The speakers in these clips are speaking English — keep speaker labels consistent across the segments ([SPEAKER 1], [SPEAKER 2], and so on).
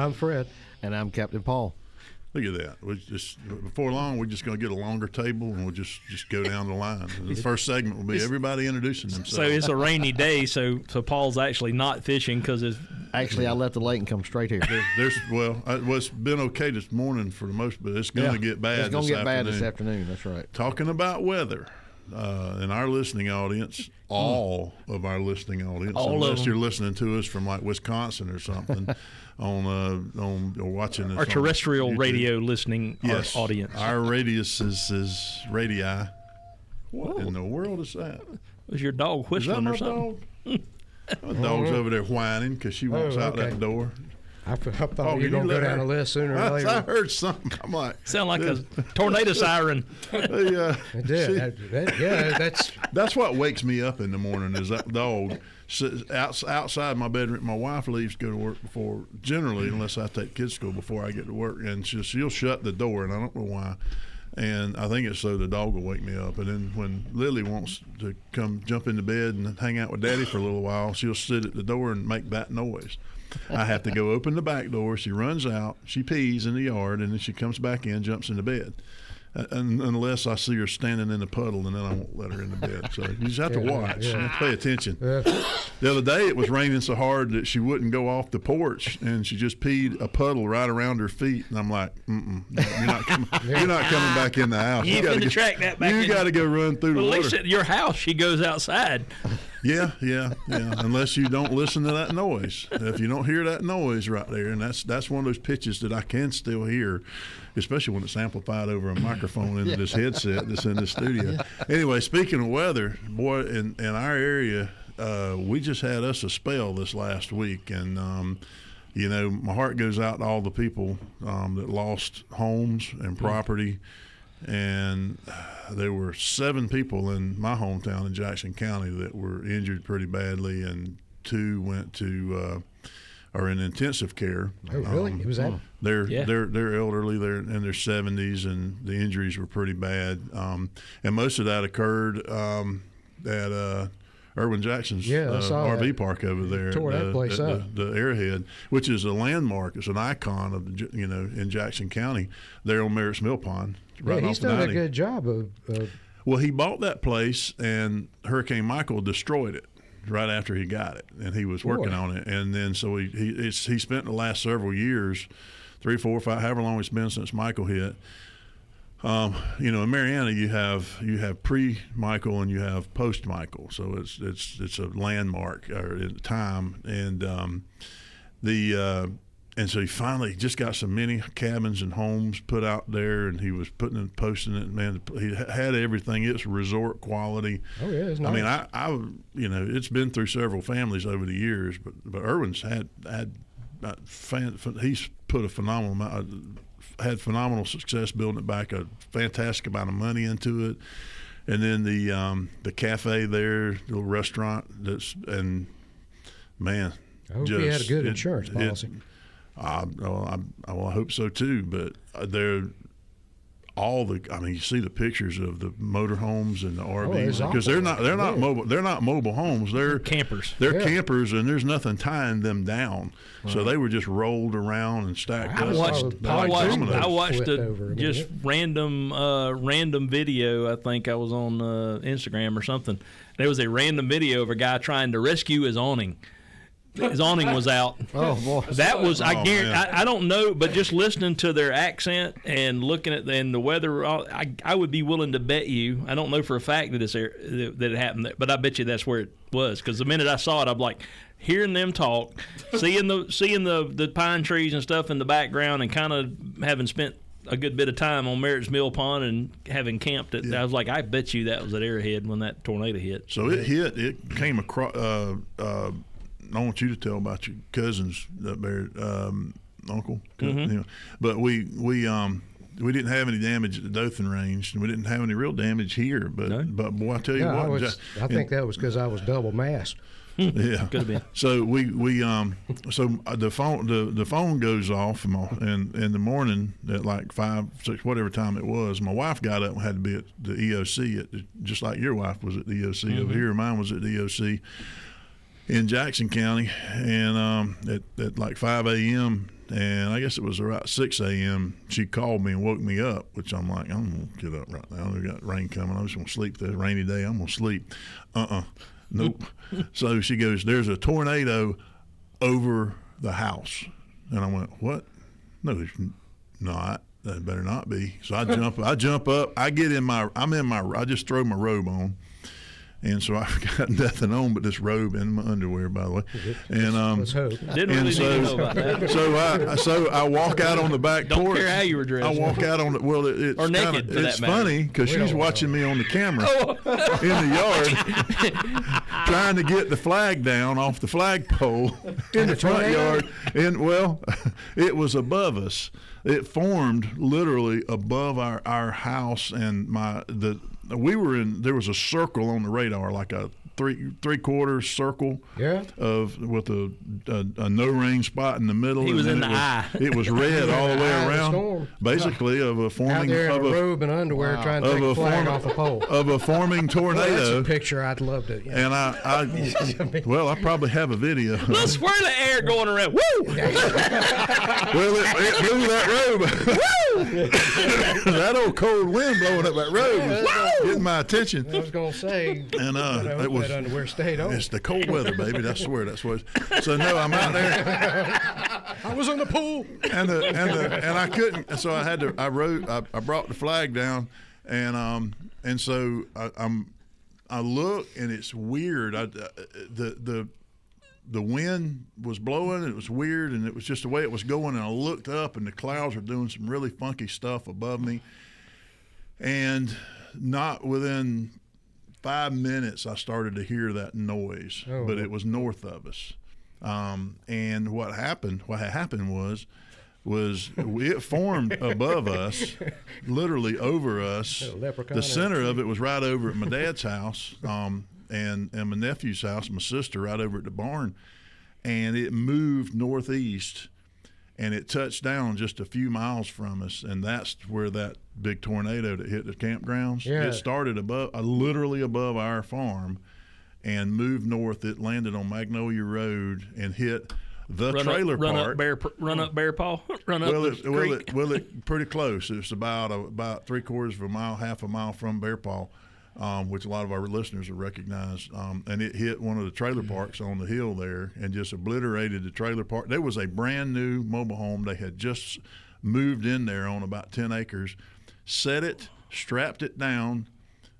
[SPEAKER 1] I'm Fred.
[SPEAKER 2] And I'm Captain Paul.
[SPEAKER 3] Look at that. We just before long, we're just going to get a longer table, and we'll just go down the line. The first segment will be everybody introducing themselves.
[SPEAKER 4] So it's a rainy day, so Paul's actually not fishing because it's.
[SPEAKER 2] Actually, I left the lake and come straight here.
[SPEAKER 3] It's been okay this morning for the most, but it's going to get bad.
[SPEAKER 2] It's going to get bad this afternoon. That's right.
[SPEAKER 3] Talking about weather, in our listening audience, all of our listening audience, unless you're listening to us from like Wisconsin or something. on or watching this
[SPEAKER 4] our terrestrial
[SPEAKER 3] YouTube.
[SPEAKER 4] Radio listening audience.
[SPEAKER 3] Our radius is radii. What in the world is that?
[SPEAKER 4] Was your dog whistling or something?
[SPEAKER 3] Dog? My dog's over there whining because she walks out that door.
[SPEAKER 1] I thought you were going to go down the list sooner or later.
[SPEAKER 3] I heard something. I'm like,
[SPEAKER 4] sound like a tornado siren.
[SPEAKER 1] It did.
[SPEAKER 3] That's what wakes me up in the morning is that dog sits outside my bedroom. My wife leaves to go to work generally, unless I take kids to school before I get to work, and she'll shut the door, and I don't know why. And I think it's so the dog will wake me up. And then when Lily wants to come jump into bed and hang out with Daddy for a little while, she'll sit at the door and make that noise. I have to go open the back door. She runs out. She pees in the yard, and then she comes back in, jumps into bed. Unless I see her standing in the puddle, and then I won't let her in the bed. So you just have to watch. You have to pay attention. The other day it was raining so hard that she wouldn't go off the porch, and she just peed a puddle right around her feet. And I'm like, you're not coming back in the house.
[SPEAKER 4] You got to track that back.
[SPEAKER 3] You got to go run through the water.
[SPEAKER 4] At least at your house, she goes outside.
[SPEAKER 3] Yeah. Unless you don't listen to that noise. If you don't hear that noise right there, and that's one of those pitches that I can still hear, especially when it's amplified over a microphone into this headset that's in the studio. Anyway, speaking of weather, boy, in our area, we just had us a spell this last week, and my heart goes out to all the people that lost homes and property. And there were 7 people in my hometown in Jackson County that were injured pretty badly, and 2 went to are in intensive care.
[SPEAKER 1] Oh, really? Who's that?
[SPEAKER 3] They're elderly. They're in their 70s, and the injuries were pretty bad. And most of that occurred at Irwin Jackson's RV park over there.
[SPEAKER 1] Tore that place up.
[SPEAKER 3] The Airhead, which is a landmark. It's an icon of in Jackson County. There on Merritt's Mill Pond. Right
[SPEAKER 1] he's done a good job of.
[SPEAKER 3] Well, he bought that place, and Hurricane Michael destroyed it right after he got it, and he was working on it. And then so he spent the last several years, 3, 4, 5, however long it's been since Michael hit. In Mariana you have pre-Michael and you have post-Michael, so it's a landmark in time, and and so he finally just got some mini cabins and homes put out there, and he was posting it. Man, he had everything. It's resort quality.
[SPEAKER 1] Oh yeah, it's nice.
[SPEAKER 3] I mean, it's been through several families over the years, but Irwin's had he's put a phenomenal amount. Had phenomenal success building it back, a fantastic amount of money into it, and then the cafe there, the little restaurant
[SPEAKER 1] I hope he had a good insurance policy.
[SPEAKER 3] I hope so too. But you see the pictures of the motorhomes and the RVs, because they're not mobile. They're not mobile homes. They're
[SPEAKER 4] campers.
[SPEAKER 3] They're campers, and there's nothing tying them down. Right. So they were just rolled around and stacked up.
[SPEAKER 4] I watched just random video. I think I was on Instagram or something. There was a random video of a guy trying to rescue his awning. His awning was out.
[SPEAKER 2] Oh boy,
[SPEAKER 4] that was I guarantee. I don't know, but just listening to their accent and looking at the weather, I would be willing to bet you. I don't know for a fact that it happened, but I bet you that's where it was. Because the minute I saw it, I'm like, hearing them talk, seeing the pine trees and stuff in the background, and kind of having spent a good bit of time on Merritt's Mill Pond and having camped it. I was like, I bet you that was at Airhead when that tornado hit.
[SPEAKER 3] So it came across. I want you to tell about your cousins up there, uncle. But we didn't have any damage at the Dothan Range, and we didn't have any real damage here. But boy, I tell you what,
[SPEAKER 1] I think that was because I was double masked.
[SPEAKER 3] Yeah,
[SPEAKER 4] could have been.
[SPEAKER 3] So the phone goes off, and in the morning at like 5, 6, whatever time it was, my wife got up and had to be at the EOC just like your wife was at the EOC over here. Mine was at the EOC in Jackson County, and at like 5 a.m. And I guess it was about 6 a.m. She called me and woke me up, which I'm like, I'm going to get up right now. We got rain coming. I'm just going to sleep this rainy day. I'm going to sleep. Nope. So she goes, there's a tornado over the house. And I went, what? No, there's not. That better not be. So I jump up. I just throw my robe on. And so I've got nothing on but this robe and my underwear, by the way. And
[SPEAKER 1] let's hope.
[SPEAKER 4] Didn't really need to know about that.
[SPEAKER 3] So I walk out on the back porch.
[SPEAKER 4] Don't care how you were dressed.
[SPEAKER 3] I walk out on the it's
[SPEAKER 4] or naked.
[SPEAKER 3] It's funny because she's watching me on the camera in the yard, trying to get the flag down off the flagpole in the front yard. And it was above us. It formed literally above our house, and there was a circle on the radar, like a three-quarter circle, with a no-rain spot in the middle.
[SPEAKER 4] He was in the eye.
[SPEAKER 3] It was red all the way around, basically, of a forming
[SPEAKER 1] out there in a robe and underwear trying to take a flag off a pole
[SPEAKER 3] of a forming tornado.
[SPEAKER 1] Well, that's a picture I'd love to. Yeah.
[SPEAKER 3] And I probably have a video.
[SPEAKER 4] Little swirl of air going around. Woo!
[SPEAKER 3] Well, it blew that robe. That old cold wind blowing up that robe was getting my attention.
[SPEAKER 1] I was going to say,
[SPEAKER 3] and it was
[SPEAKER 1] that underwear stayed on.
[SPEAKER 3] It's the cold weather, baby. That's where. So no, I'm out there.
[SPEAKER 1] I was in the pool,
[SPEAKER 3] and I couldn't. So I had to. I brought the flag down, and so I look, and it's weird. The wind was blowing, and it was weird, and it was just the way it was going. And I looked up, and the clouds were doing some really funky stuff above me. And not within 5 minutes, I started to hear that noise, but it was north of us. And what happened was it formed above us, literally over us. The center of it was right over at my dad's house. And my nephew's house, my sister, right over at the barn, and it moved northeast, and it touched down just a few miles from us, and that's where that big tornado that hit the campgrounds.
[SPEAKER 1] Yeah.
[SPEAKER 3] It started literally above our farm, and moved north. It landed on Magnolia Road and hit the trailer park.
[SPEAKER 4] Run up Bear Paw. Run up creek.
[SPEAKER 3] It pretty close. It's about 3/4 of a mile, half a mile from Bear Paw. Which a lot of our listeners will recognize, and it hit one of the trailer parks on the hill there and just obliterated the trailer park. There was a brand new mobile home. They had just moved in there on about 10 acres, set it, strapped it down,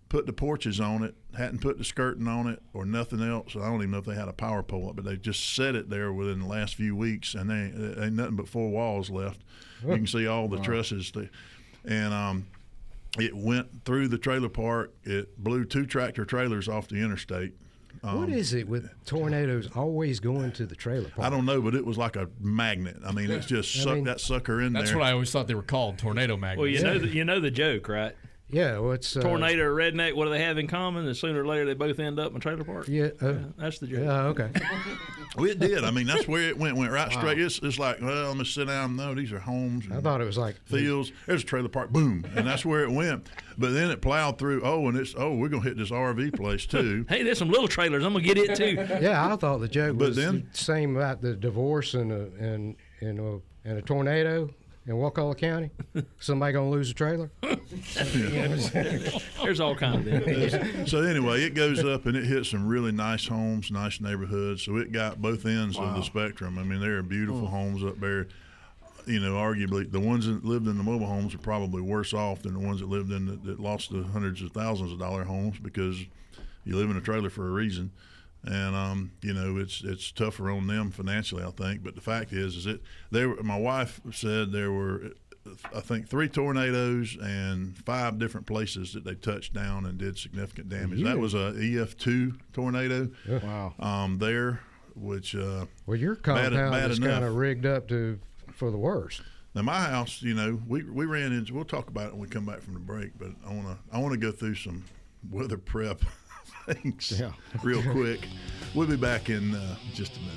[SPEAKER 3] put the porches on it, hadn't put the skirting on it or nothing else. I don't even know if they had a power pole up, but they just set it there within the last few weeks, and there ain't nothing but 4 walls left. You can see all the trusses. It went through the trailer park. It blew 2 tractor trailers off the interstate.
[SPEAKER 1] What is it with tornadoes always going to the trailer park?
[SPEAKER 3] I don't know, but it was like a magnet. I mean, it's just sucked that sucker in there.
[SPEAKER 5] That's what I always thought they were called, tornado magnets.
[SPEAKER 4] Well, you know the joke, right?
[SPEAKER 1] Yeah, well, it's
[SPEAKER 4] tornado or redneck. What do they have in common? And sooner or later, they both end up in a trailer park.
[SPEAKER 1] Yeah,
[SPEAKER 4] that's the joke.
[SPEAKER 1] Yeah, okay.
[SPEAKER 3] Well, it did. I mean, that's where it went right straight. It's like, well, I'm gonna sit down. No, these are homes.
[SPEAKER 1] I thought it was like
[SPEAKER 3] fields. There's a trailer park. Boom, and that's where it went. But then it plowed through. We're gonna hit this RV place too.
[SPEAKER 4] Hey, there's some little trailers. I'm gonna get it too.
[SPEAKER 1] Yeah, I thought the joke was
[SPEAKER 3] then,
[SPEAKER 1] the same about the divorce and a tornado in Wakulla County. Somebody gonna lose a trailer?
[SPEAKER 4] There's all kinds of things.
[SPEAKER 3] So anyway, it goes up and it hits some really nice homes, nice neighborhoods. So it got both ends of the spectrum. I mean, there are beautiful homes up there. You know, arguably the ones that lived in the mobile homes are probably worse off than the ones that lived in that lost the hundreds of thousands of dollar homes, because you live in a trailer for a reason. And you know, it's tougher on them financially, I think. But the fact is my wife said there were, I think, 3 tornadoes and 5 different places that they touched down and did significant damage. That was a EF2 tornado.
[SPEAKER 2] Wow.
[SPEAKER 3] There, which
[SPEAKER 1] well, your compound
[SPEAKER 3] bad
[SPEAKER 1] is kind of rigged up for the worst.
[SPEAKER 3] Now my house, you know, we ran into. We'll talk about it when we come back from the break. But I wanna go through some weather prep things real quick. We'll be back in just a minute.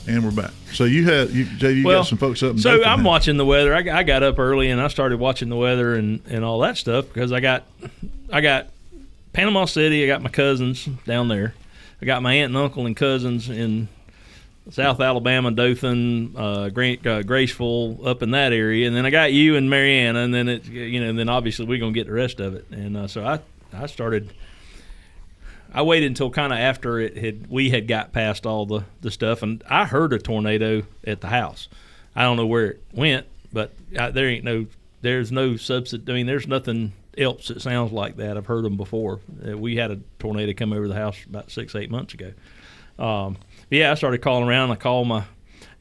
[SPEAKER 3] And we're back. So Jay, got some folks up in
[SPEAKER 4] So
[SPEAKER 3] Dothan
[SPEAKER 4] I'm
[SPEAKER 3] now.
[SPEAKER 4] watching the weather. I got up early and I started watching the weather and all that stuff because I got Panama City. I got my cousins down there. I got my aunt and uncle and cousins in South Alabama, Dothan, Graceville, up in that area, and then I got you and Mariana, and then and then obviously we're gonna get the rest of it. And so I started. I waited until kind of after we had got past all the stuff, and I heard a tornado at the house. I don't know where it went, but there's no substitute. I mean, there's nothing else that sounds like that. I've heard them before. We had a tornado come over the house about 6-8 months ago. Yeah, I started calling around. I called my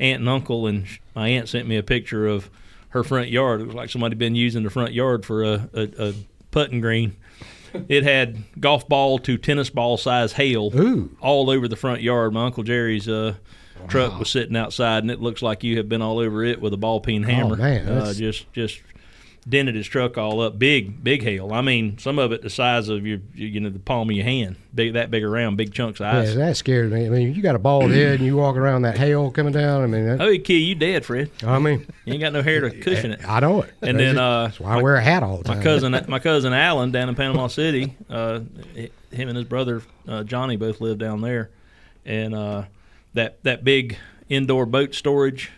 [SPEAKER 4] aunt and uncle, and my aunt sent me a picture of her front yard. It was like somebody been using the front yard for a putting green. It had golf ball to tennis ball size hail all over the front yard. My Uncle Jerry's truck was sitting outside, and it looks like you have been all over it with a ball peen hammer.
[SPEAKER 1] Oh, man,
[SPEAKER 4] just dented his truck all up. Big hail. I mean, some of it the size of the palm of your hand. That big around, big chunks of ice.
[SPEAKER 1] Yeah, that scared me. I mean, you got a bald head and you walk around that hail coming down. I mean,
[SPEAKER 4] Oh, kill you dead, Fred.
[SPEAKER 1] I mean,
[SPEAKER 4] You ain't got no hair to cushion it.
[SPEAKER 1] I know it.
[SPEAKER 4] And then
[SPEAKER 1] that's why I wear a hat all the time.
[SPEAKER 4] my cousin Alan down in Panama City, him and his brother Johnny both live down there, and that big indoor boat storage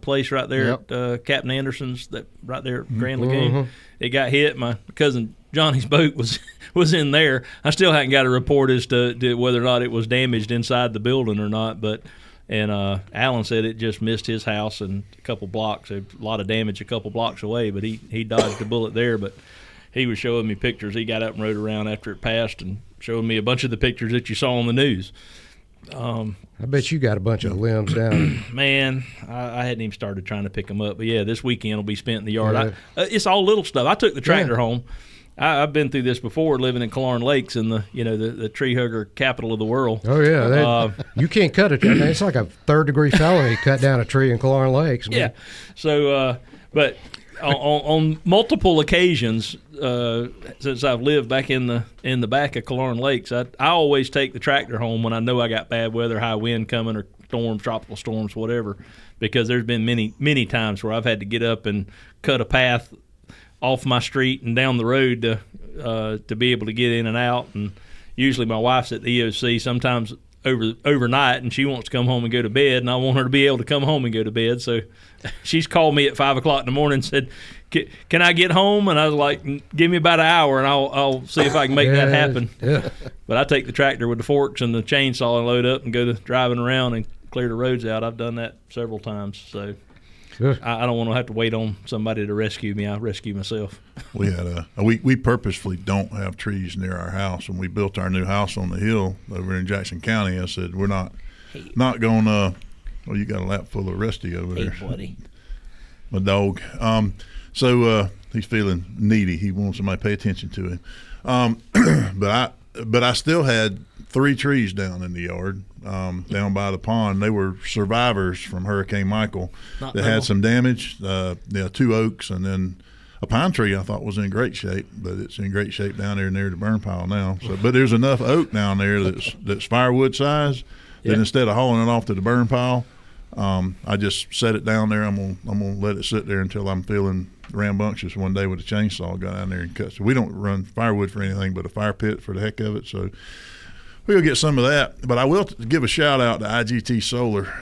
[SPEAKER 4] place right there at Captain Anderson's, that right there at Grand Lagoon. It got hit. My cousin Johnny's boat was in there. I still haven't got a report as to whether or not it was damaged inside the building or not, but. And Alan said it just missed his house and a couple blocks. A lot of damage a couple blocks away, but he dodged a bullet there. But he was showing me pictures. He got up and rode around after it passed and showing me a bunch of the pictures that you saw on the news.
[SPEAKER 1] I bet you got a bunch of limbs down.
[SPEAKER 4] Man, I hadn't even started trying to pick them up. But, yeah, this weekend will be spent in the yard.
[SPEAKER 1] Yeah.
[SPEAKER 4] It's all little stuff. I took the tractor home. I've been through this before, living in Talon Lakes in the tree hugger capital of the world.
[SPEAKER 1] Oh yeah, you can't cut it. It's like a third-degree felony to cut down a tree in Talon Lakes. Man.
[SPEAKER 4] Yeah, so but on multiple occasions since I've lived back in the back of Talon Lakes, I always take the tractor home when I know I got bad weather, high wind coming, or storms, tropical storms, whatever. Because there's been many times where I've had to get up and cut a path off my street and down the road to be able to get in and out. And usually my wife's at the EOC sometimes overnight, and she wants to come home and go to bed, and I want her to be able to come home and go to bed. So she's called me at 5 o'clock in the morning and said, can I get home? And I was like, give me about an hour and I'll see if I can make that happen.
[SPEAKER 1] Yeah.
[SPEAKER 4] But I take the tractor with the forks and the chainsaw and load up and go to driving around and clear the roads out. I've done that several times. So I don't want to have to wait on somebody to rescue me. I rescue myself.
[SPEAKER 3] We had we purposefully don't have trees near our house. When we built our new house on the hill over in Jackson County, I said we're not going to. Well, you got a lap full of Rusty over there,
[SPEAKER 4] buddy.
[SPEAKER 3] My dog. So he's feeling needy. He wants somebody to pay attention to him. But I still had 3 trees down in the yard. Down by the pond. They were survivors from Hurricane Michael that had some damage. 2 oaks and then a pine tree I thought was in great shape, but it's in great shape down there near the burn pile now. So, but there's enough oak down there that's firewood size that instead of hauling it off to the burn pile, I just set it down there. I'm gonna let it sit there until I'm feeling rambunctious one day with a chainsaw. Go down there and cut. So we don't run firewood for anything but a fire pit for the heck of it. So we'll get some of that, but I will give a shout out to IGT Solar.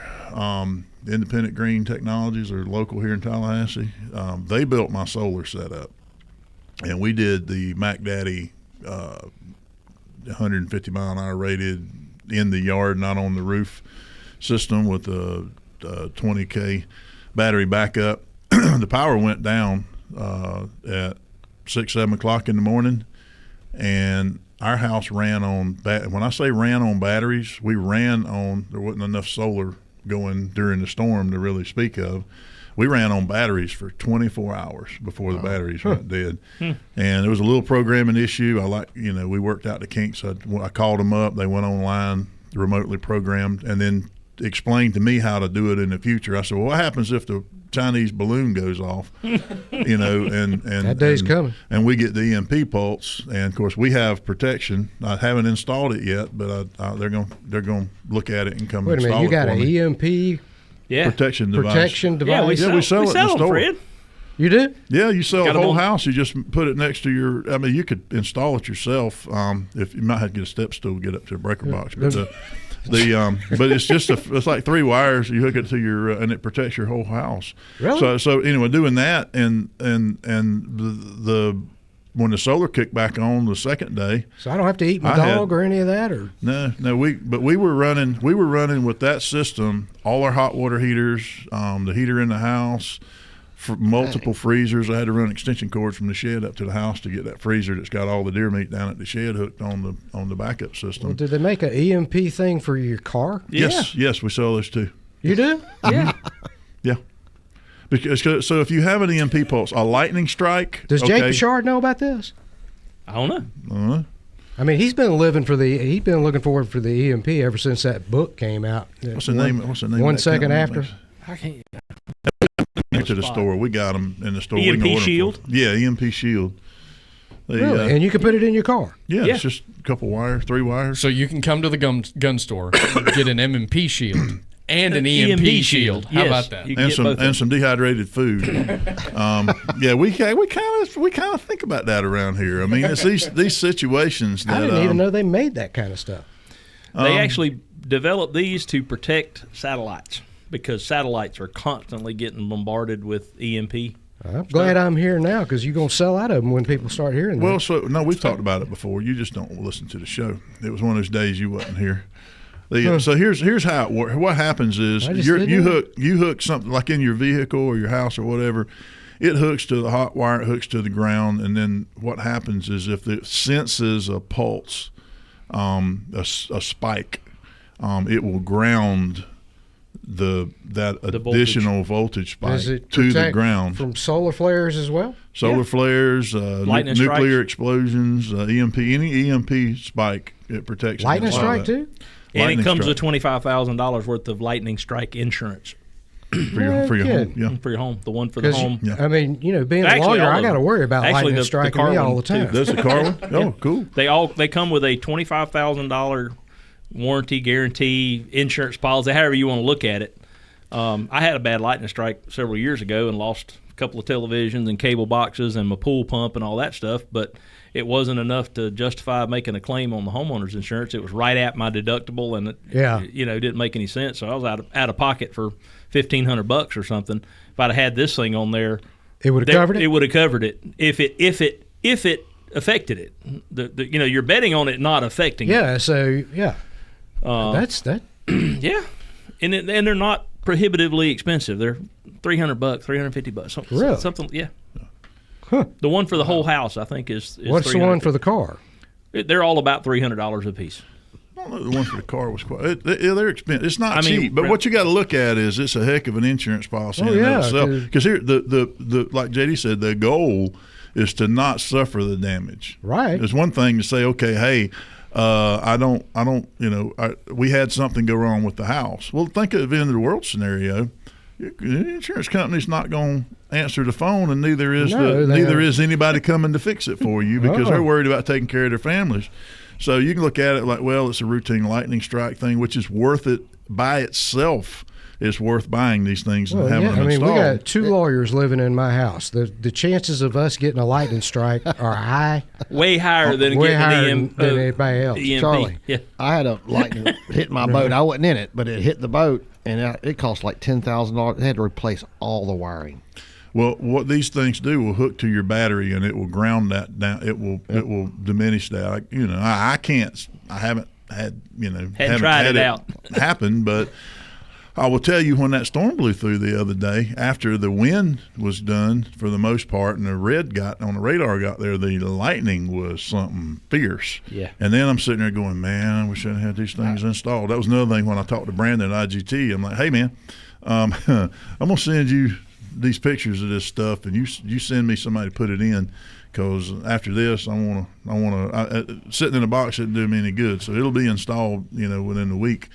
[SPEAKER 3] Independent Green Technologies are local here in Tallahassee. They built my solar setup, and we did the Mac Daddy 150 mile an hour rated in the yard, not on the roof system with a 20K battery backup. The power went down at 6-7 o'clock in the morning, and our house ran on when I say ran on batteries, we ran on, there wasn't enough solar going during the storm to really speak of. We ran on batteries for 24 hours before the batteries went dead. And it was a little programming issue. We worked out the kinks. I called them up. They went online, remotely programmed. And then explained to me how to do it in the future. I said, well, what happens if the Chinese balloon goes off, and
[SPEAKER 1] That day's coming.
[SPEAKER 3] and we get the EMP pulse, and of course we have protection. I haven't installed it yet, but they're going to look at it and come
[SPEAKER 1] Wait a
[SPEAKER 3] install
[SPEAKER 1] minute, you
[SPEAKER 3] it
[SPEAKER 1] got
[SPEAKER 3] for
[SPEAKER 1] an
[SPEAKER 3] me.
[SPEAKER 1] EMP
[SPEAKER 3] protection device.
[SPEAKER 4] Yeah, we
[SPEAKER 3] Yeah,
[SPEAKER 4] sell,
[SPEAKER 3] we sell it in the
[SPEAKER 4] them,
[SPEAKER 3] store.
[SPEAKER 4] Fred.
[SPEAKER 1] You do?
[SPEAKER 3] Yeah, you sell
[SPEAKER 4] Got
[SPEAKER 3] a
[SPEAKER 4] 'em
[SPEAKER 3] whole
[SPEAKER 4] on-
[SPEAKER 3] house. You just put it next to your. I mean, you could install it yourself. If you might have to get a step stool to get up to a breaker box, but but it's just it's like 3 wires. You hook it to your and it protects your whole house.
[SPEAKER 1] Really?
[SPEAKER 3] So anyway, doing that and the when the solar kicked back on the second day.
[SPEAKER 1] So I don't have to eat my
[SPEAKER 3] I had-
[SPEAKER 1] dog or any of that, or
[SPEAKER 3] No, we were running with that system, all our hot water heaters, the heater in the house, for multiple freezers. I had to run extension cords from the shed up to the house to get that freezer that's got all the deer meat down at the shed hooked on the backup system.
[SPEAKER 1] well, did they make an EMP thing for your car?
[SPEAKER 3] Yes, we sell those too.
[SPEAKER 1] You do?
[SPEAKER 4] Yeah.
[SPEAKER 3] Yeah. Because so if you have an EMP pulse, a lightning strike.
[SPEAKER 1] Does Jake Bouchard know about this?
[SPEAKER 4] I don't know.
[SPEAKER 1] I mean, he's been looking forward for the EMP ever since that book came out.
[SPEAKER 3] What's the name? What's the name?
[SPEAKER 1] 1
[SPEAKER 3] of that
[SPEAKER 1] second
[SPEAKER 3] company?
[SPEAKER 1] after.
[SPEAKER 4] I can't.
[SPEAKER 3] Went to the store. We got them in the store.
[SPEAKER 4] EMP
[SPEAKER 3] We can order 'em for
[SPEAKER 4] shield?
[SPEAKER 3] 'em. Yeah, EMP shield. They,
[SPEAKER 1] Really? And you can put it in your car.
[SPEAKER 3] yeah,
[SPEAKER 4] Yeah.
[SPEAKER 3] it's just a couple wires, 3 wires.
[SPEAKER 5] So you can come to the gun store, get an M&P shield and an EMP shield. How
[SPEAKER 4] Yes,
[SPEAKER 5] about that?
[SPEAKER 4] you can
[SPEAKER 3] And
[SPEAKER 4] get
[SPEAKER 3] some
[SPEAKER 4] both of
[SPEAKER 3] and some dehydrated food. Yeah, we kind of think about that around here. I mean, it's these situations that
[SPEAKER 1] I didn't even know they made that kind of stuff.
[SPEAKER 4] They actually developed these to protect satellites because satellites are constantly getting bombarded with EMP.
[SPEAKER 1] I'm glad I'm here now because you're going to sell out of them when people start hearing
[SPEAKER 3] Well,
[SPEAKER 1] them.
[SPEAKER 3] so no, we've talked about it before. You just don't listen to the show. It was one of those days you wasn't here. So here's how it works. What happens is
[SPEAKER 1] I just
[SPEAKER 3] you
[SPEAKER 1] didn't
[SPEAKER 3] hook something like in your vehicle or your house or whatever. It hooks to the hot wire. It hooks to the ground, and then what happens is if it senses a pulse, a spike, it will ground that additional voltage spike
[SPEAKER 1] Does it
[SPEAKER 3] to the
[SPEAKER 1] protect
[SPEAKER 3] ground.
[SPEAKER 1] from solar flares as well?
[SPEAKER 3] Solar flares,
[SPEAKER 4] Lightning
[SPEAKER 3] nuclear
[SPEAKER 4] strikes.
[SPEAKER 3] explosions, EMP, any EMP spike, it protects.
[SPEAKER 1] Lightning
[SPEAKER 3] against all
[SPEAKER 1] strike
[SPEAKER 3] that.
[SPEAKER 1] too?
[SPEAKER 4] And
[SPEAKER 3] Lightning
[SPEAKER 4] it comes
[SPEAKER 3] strike.
[SPEAKER 4] with $25,000 worth of lightning strike insurance
[SPEAKER 3] for your home.
[SPEAKER 1] Good.
[SPEAKER 3] Yeah.
[SPEAKER 4] for your home, the one for the
[SPEAKER 1] 'Cause
[SPEAKER 4] home.
[SPEAKER 1] I mean, being a
[SPEAKER 4] Actually,
[SPEAKER 1] lawyer,
[SPEAKER 4] all
[SPEAKER 1] I
[SPEAKER 4] of
[SPEAKER 1] got to
[SPEAKER 4] them.
[SPEAKER 1] worry about
[SPEAKER 4] Actually,
[SPEAKER 1] lightning
[SPEAKER 4] the
[SPEAKER 1] striking
[SPEAKER 4] car
[SPEAKER 1] me all the
[SPEAKER 4] one, too.
[SPEAKER 1] time.
[SPEAKER 3] That's the car one? Oh, cool.
[SPEAKER 4] They come with a $25,000 warranty guarantee insurance policy, however you want to look at it. I had a bad lightning strike several years ago and lost a couple of televisions and cable boxes and my pool pump and all that stuff, but it wasn't enough to justify making a claim on the homeowner's insurance. It was right at my deductible, and it didn't make any sense. So I was out of pocket for $1,500 or something. If I'd have had this thing on there,
[SPEAKER 1] It would have covered it?
[SPEAKER 4] It would have covered it if it affected it. You're betting on it not affecting it.
[SPEAKER 1] Yeah, so, yeah. That's that.
[SPEAKER 4] Yeah, and they're not prohibitively expensive. They're $300, $350, something.
[SPEAKER 1] Really?
[SPEAKER 4] Something. Yeah.
[SPEAKER 1] Huh.
[SPEAKER 4] The one for the whole house, I think, is
[SPEAKER 1] What's the one for the car?
[SPEAKER 4] They're all about $300 a piece.
[SPEAKER 3] I don't know, the one for the car was quite. They're expensive. It's not
[SPEAKER 4] I mean,
[SPEAKER 3] cheap, but what you got to look at is it's a heck of an insurance policy in and of itself. Because here, the like JD said, the goal is to not suffer the damage.
[SPEAKER 1] Right.
[SPEAKER 3] There's one thing to say, okay, hey, we had something go wrong with the house. Well, think of the end of the world scenario. The insurance company's not going to answer the phone, and neither is anybody coming to fix it for you because they're worried about taking care of their families. So you can look at it like, well, it's a routine lightning strike thing, which is worth it by itself. It's worth buying these things and having them installed.
[SPEAKER 1] we got 2 lawyers living in my house. The chances of us getting a lightning strike are high.
[SPEAKER 4] Way higher than
[SPEAKER 1] way
[SPEAKER 4] getting
[SPEAKER 1] higher
[SPEAKER 4] an
[SPEAKER 1] than anybody else.
[SPEAKER 4] EMP.
[SPEAKER 2] Charlie,
[SPEAKER 4] Yeah.
[SPEAKER 2] I had a lightning hit my boat. I wasn't in it, but it hit the boat, and it cost like $10,000. They had to replace all the wiring.
[SPEAKER 3] Well, what these things do will hook to your battery, and it will ground that down. It will diminish that. I haven't
[SPEAKER 4] tried it out.
[SPEAKER 3] happen, but I will tell you when that storm blew through the other day, after the wind was done for the most part, and the radar got there, the lightning was something fierce.
[SPEAKER 4] Yeah.
[SPEAKER 3] And then I'm sitting there going, man, I wish I had these things installed. That was another thing when I talked to Brandon at IGT. I'm like, hey man, I'm gonna send you these pictures of this stuff, and you send me somebody to put it in, because after this, I want to sitting in a box didn't do me any good. So it'll be installed, within a week.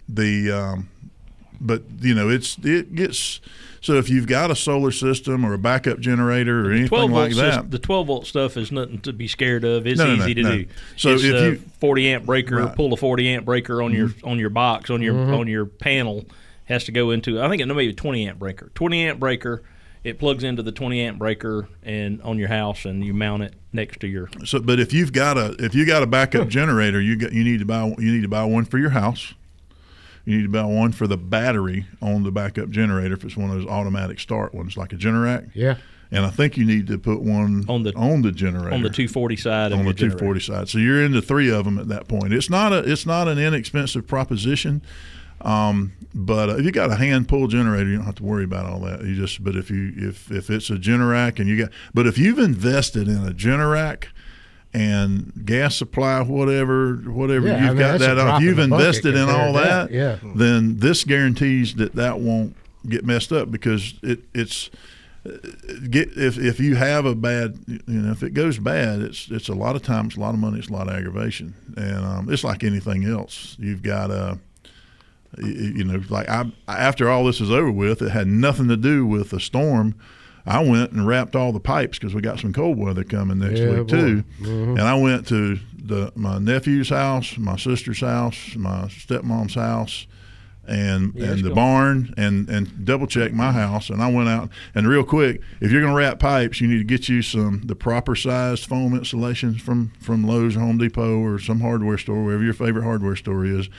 [SPEAKER 3] but it gets. So if you've got a solar system or a backup generator or anything like that,
[SPEAKER 4] the 12-volt stuff is nothing to be scared of. It's
[SPEAKER 3] No.
[SPEAKER 4] easy to do.
[SPEAKER 3] So
[SPEAKER 4] it's
[SPEAKER 3] if you
[SPEAKER 4] 40-amp breaker,
[SPEAKER 3] Right.
[SPEAKER 4] pull a 40-amp breaker on your box on your panel has to go into. I think it may be a 20-amp breaker. 20-amp breaker. It plugs into the 20-amp breaker and on your house, and you mount it next to your.
[SPEAKER 3] So, but if you got a backup generator, you need to buy one for your house. You need to buy one for the battery on the backup generator if it's one of those automatic start ones like a Generac.
[SPEAKER 1] Yeah.
[SPEAKER 3] And I think you need to put one on the generator.
[SPEAKER 4] On the 240 side of
[SPEAKER 3] on
[SPEAKER 4] your
[SPEAKER 3] the 240 side. So you're into 3 of them at that point. It's not an inexpensive proposition. But if you got a hand pull generator, you don't have to worry about all that. But if it's a Generac and but if you've invested in a Generac and gas supply, whatever
[SPEAKER 1] Yeah,
[SPEAKER 3] you've got that on, if you've invested in all that,
[SPEAKER 1] yeah.
[SPEAKER 3] then this guarantees that won't get messed up because if you have a bad, if it goes bad, it's a lot of times, a lot of money, it's a lot of aggravation, and it's like anything else. You've got like after all this is over with, it had nothing to do with a storm. I went and wrapped all the pipes because we got some cold weather coming next week too.
[SPEAKER 1] Mm-hmm.
[SPEAKER 3] And I went to my nephew's house, my sister's house, my stepmom's house, and the barn, and double checked my house. And I went out and real quick, if you're going to wrap pipes, you need to get you the proper sized foam insulations from Lowe's, Home Depot, or some hardware store, wherever your favorite hardware store is.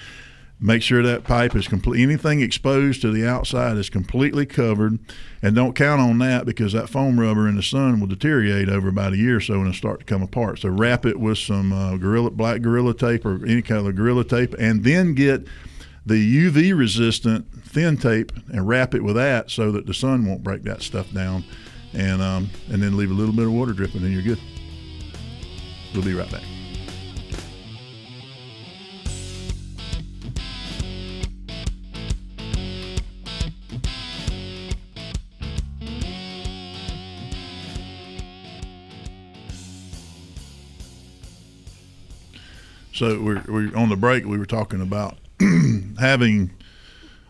[SPEAKER 3] Make sure that pipe is complete. Anything exposed to the outside is completely covered, and don't count on that because that foam rubber in the sun will deteriorate over about a year or so and it'll start to come apart. So wrap it with some black Gorilla tape or any kind of Gorilla tape, and then get the UV resistant thin tape and wrap it with that so that the sun won't break that stuff down, and then leave a little bit of water dripping and you're good. We'll be right back. So we're on the break. We were talking about having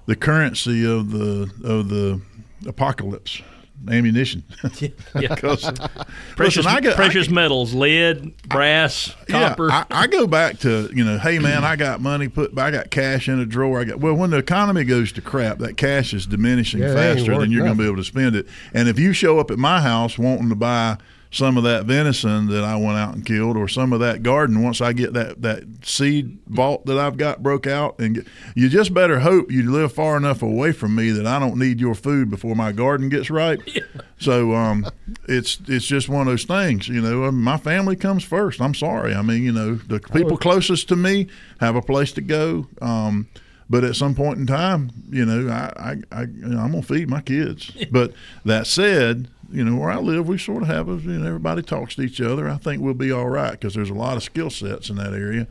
[SPEAKER 3] the currency of the apocalypse, ammunition.
[SPEAKER 4] Yeah.
[SPEAKER 3] Precious
[SPEAKER 4] metals, lead, brass, copper.
[SPEAKER 3] I go back to hey man, I got money I got cash in a drawer. When the economy goes to crap, that cash is diminishing faster than you're going to be able to spend it. And if you show up at my house wanting to buy some of that venison that I went out and killed, or some of that garden, once I get that seed vault that I've got broke out, and you just better hope you live far enough away from me that I don't need your food before my garden gets ripe. Yeah. So it's just one of those things, my family comes first. I'm sorry. I mean, the people closest to me have a place to go. But at some point in time, I'm gonna feed my kids. But that said, where I live, we sort of have everybody talks to each other. I think we'll be all right because there's a lot of skill sets in that area,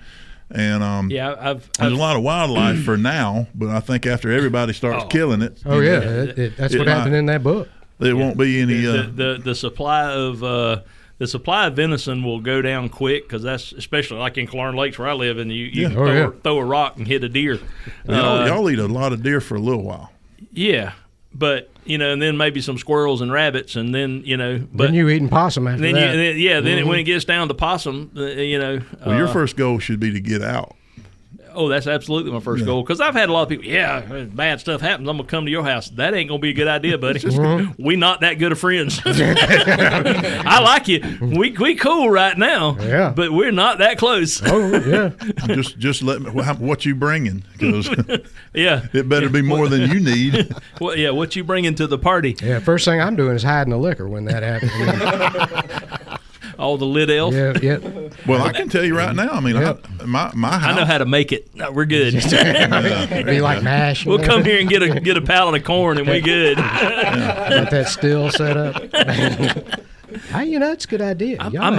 [SPEAKER 3] and there's a lot of wildlife for now. But I think after everybody starts killing it,
[SPEAKER 1] that's what happened in that book.
[SPEAKER 3] There won't be any.
[SPEAKER 4] The supply of the supply of venison will go down quick because that's especially like in Clarn Lakes where I live, and you throw a rock and hit a deer.
[SPEAKER 3] Y'all eat a lot of deer for a little while.
[SPEAKER 4] Yeah, but and then maybe some squirrels and rabbits, and then But
[SPEAKER 1] then you eating possum after that.
[SPEAKER 4] Then when it gets down to possum,
[SPEAKER 3] Well, your first goal should be to get out.
[SPEAKER 4] Oh, that's absolutely my first goal. Because I've had a lot of people, bad stuff happens, I'm going to come to your house. That ain't going to be a good idea, buddy. We not that good of friends. I like you. We cool right now, but we're not that close.
[SPEAKER 1] Oh, yeah.
[SPEAKER 3] Just let me, what you bringing? Because
[SPEAKER 4] yeah,
[SPEAKER 3] it better be more than you need.
[SPEAKER 4] Well, what you bringing to the party?
[SPEAKER 1] Yeah, first thing I'm doing is hiding the liquor when that happens.
[SPEAKER 4] Oh, the lid elf?
[SPEAKER 1] Yeah.
[SPEAKER 3] Well, I can tell you right now, I mean, my house.
[SPEAKER 4] I know how to make it. No, we're good.
[SPEAKER 1] Be like mash.
[SPEAKER 4] We'll come here and get a pallet of corn and we good.
[SPEAKER 1] Got that still set up. Hey, that's a good idea. I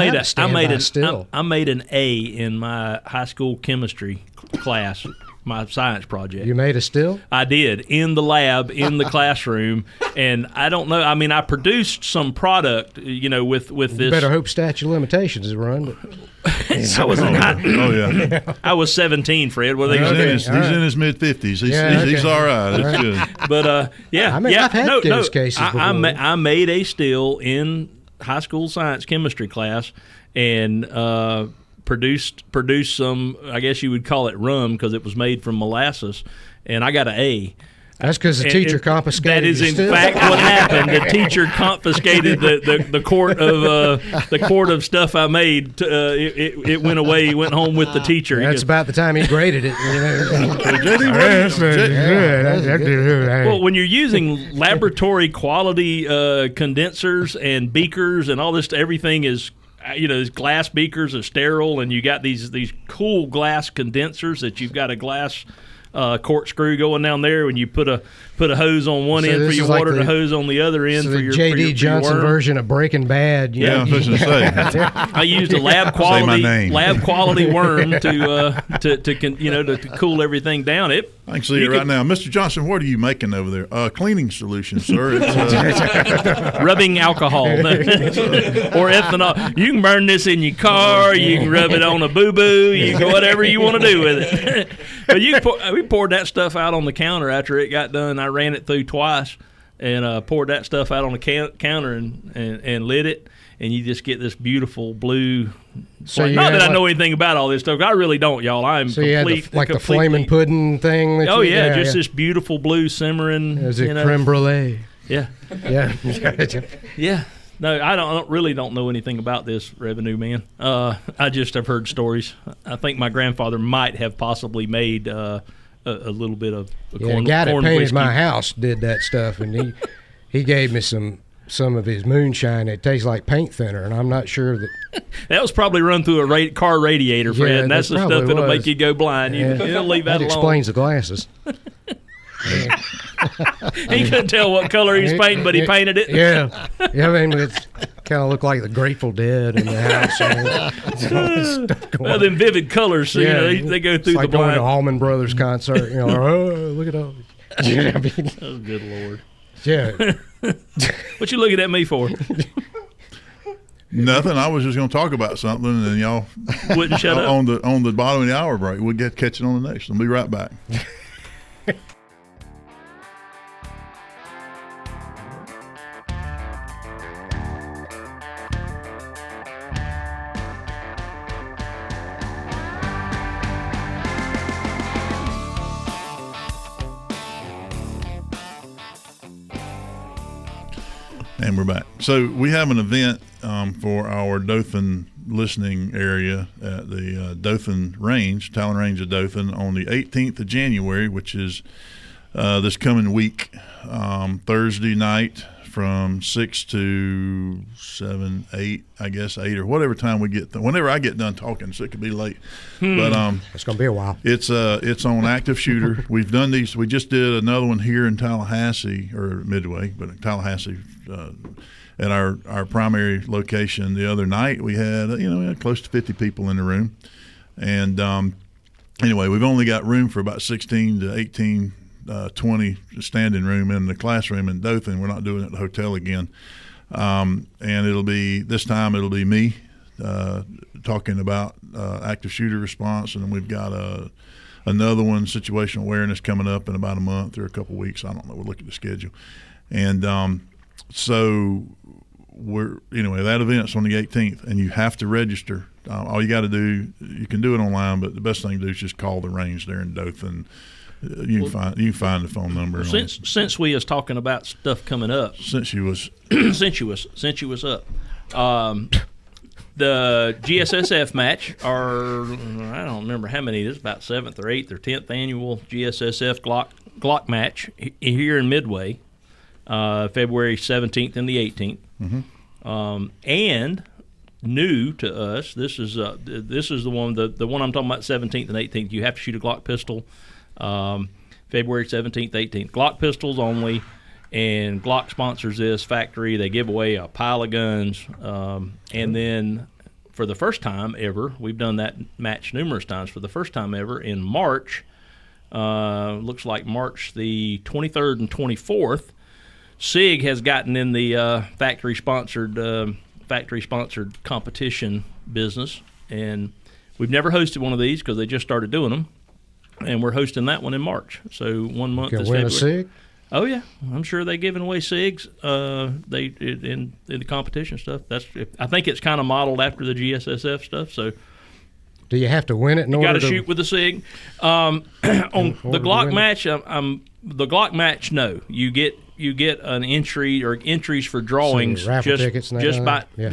[SPEAKER 4] made an A in my high school chemistry class my science project.
[SPEAKER 1] You made a still?
[SPEAKER 4] I did, in the lab, in the classroom, and I don't know. I mean, I produced some product, with this.
[SPEAKER 1] Better hope statute of limitations is run. But
[SPEAKER 4] I was
[SPEAKER 3] yeah.
[SPEAKER 4] I was 17, Fred. What are they
[SPEAKER 3] He's,
[SPEAKER 4] gonna do?
[SPEAKER 3] in his mid-50s. He's all right. It's good.
[SPEAKER 4] But yeah,
[SPEAKER 1] I mean, I've had those cases before.
[SPEAKER 4] I made a still in high school science chemistry class, and produced some, I guess you would call it rum, because it was made from molasses, and I got an A.
[SPEAKER 1] That's because the teacher confiscated.
[SPEAKER 4] That is
[SPEAKER 1] your
[SPEAKER 4] in
[SPEAKER 1] still.
[SPEAKER 4] fact what happened. The teacher confiscated the quart of stuff I made. It went away. He went home with the teacher.
[SPEAKER 1] That's about the time he graded it.
[SPEAKER 4] Well, when you're using laboratory quality condensers and beakers and all this, everything is. These glass beakers are sterile, and you got these cool glass condensers that you've got a glass corkscrew going down there. When you put a hose on one end for your water, and a hose on the other end for your
[SPEAKER 1] J.D. Johnson version of Breaking Bad.
[SPEAKER 3] Yeah, I was going to say.
[SPEAKER 4] I used a lab quality worm to cool everything down.
[SPEAKER 3] I can see it right now. Mr. Johnson, what are you making over there? Cleaning solution, sir. It's,
[SPEAKER 4] rubbing alcohol or ethanol. You can burn this in your car. You can rub it on a boo-boo. You can whatever you want to do with it. But we poured that stuff out on the counter after it got done. I ran it through twice and poured that stuff out on the counter and lit it. And you just get this beautiful blue.
[SPEAKER 1] So
[SPEAKER 4] not that I know anything about all this stuff. I really don't, y'all. I'm
[SPEAKER 1] so you
[SPEAKER 4] complete.
[SPEAKER 1] had the flaming pudding thing.
[SPEAKER 4] This beautiful blue simmering.
[SPEAKER 1] Is it creme brulee?
[SPEAKER 4] Yeah.
[SPEAKER 1] Yeah.
[SPEAKER 4] Yeah. No, I don't know anything about this, revenue man. I just have heard stories. I think my grandfather might have possibly made a little bit of corn.
[SPEAKER 1] The guy that
[SPEAKER 4] corn
[SPEAKER 1] painted
[SPEAKER 4] whiskey.
[SPEAKER 1] my house did that stuff, and he gave me some of his moonshine. It tastes like paint thinner, and I'm not sure that.
[SPEAKER 4] That was probably run through a car radiator, Fred.
[SPEAKER 1] Yeah,
[SPEAKER 4] And that's the stuff that'll make you go blind. You'll leave that alone.
[SPEAKER 1] Explains the glasses.
[SPEAKER 4] He couldn't tell what color he was painting, but he painted it.
[SPEAKER 1] Yeah. I mean, it's kind of looked like the Grateful Dead in the house.
[SPEAKER 4] Well, them vivid colors, so, they go through
[SPEAKER 1] it's like
[SPEAKER 4] the blind.
[SPEAKER 1] going to Allman Brothers concert. Look at all. I mean,
[SPEAKER 4] Oh, good Lord.
[SPEAKER 1] yeah.
[SPEAKER 4] What you looking at me for?
[SPEAKER 3] nothing. I was just going to talk about something, and then y'all
[SPEAKER 4] Wouldn't shut up.
[SPEAKER 3] on the bottom of the hour break. We'll catch it on the next. We'll be right back. And we're back. So we have an event for our Dothan listening area at the Dothan Range, Talon Range of Dothan, on the 18th of January, which is this coming week, Thursday night from 6 to 7, 8, I guess 8 or whatever time we get. Whenever I get done talking, so it could be late. But
[SPEAKER 1] It's going to be a while.
[SPEAKER 3] it's on active shooter. We've done these. We just did another one here in Tallahassee, or Midway, but in Tallahassee, at our primary location the other night. We had we had close to 50 people in the room, and anyway, we've only got room for about 16 to 18, 20 standing room in the classroom in Dothan. We're not doing it at the hotel again, and it'll be me talking about active shooter response, and then we've got another one, situational awareness, coming up in about a month or a couple weeks. I don't know. We'll look at the schedule, and so that event's on the 18th, and you have to register. All you got to do, you can do it online, but the best thing to do is just call the range there in Dothan. You can find the phone number.
[SPEAKER 4] Since we was talking about stuff coming up,
[SPEAKER 3] since you was
[SPEAKER 4] up, the GSSF match, I don't remember how many. This is about 7th or 8th or 10th annual GSSF Glock match here in Midway, February 17th and the 18th. Mm-hmm. And new to us, this is the one I'm talking about, 17th and 18th. You have to shoot a Glock pistol. February 17th, 18th. Glock pistols only, and Glock sponsors this factory. They give away a pile of guns, and then for the first time ever, we've done that match numerous times. For the first time ever in March, looks like March the 23rd and 24th. SIG has gotten in the factory-sponsored competition business, and we've never hosted one of these because they just started doing them, and we're hosting that one in March. So 1 month
[SPEAKER 1] Can
[SPEAKER 4] is
[SPEAKER 1] win
[SPEAKER 4] February.
[SPEAKER 1] a SIG?
[SPEAKER 4] Oh yeah, I'm sure they're giving away SIGs. In the competition stuff. I think it's kind of modeled after the GSSF stuff. So
[SPEAKER 1] Do you have to win it in
[SPEAKER 4] you
[SPEAKER 1] order
[SPEAKER 4] got
[SPEAKER 1] to
[SPEAKER 4] to shoot with the SIG. On the
[SPEAKER 1] order to
[SPEAKER 4] Glock
[SPEAKER 1] win it?
[SPEAKER 4] match, the Glock match. No, you get an entry or entries for drawings.
[SPEAKER 1] So raffle
[SPEAKER 4] just
[SPEAKER 1] tickets and
[SPEAKER 4] just by
[SPEAKER 1] yeah.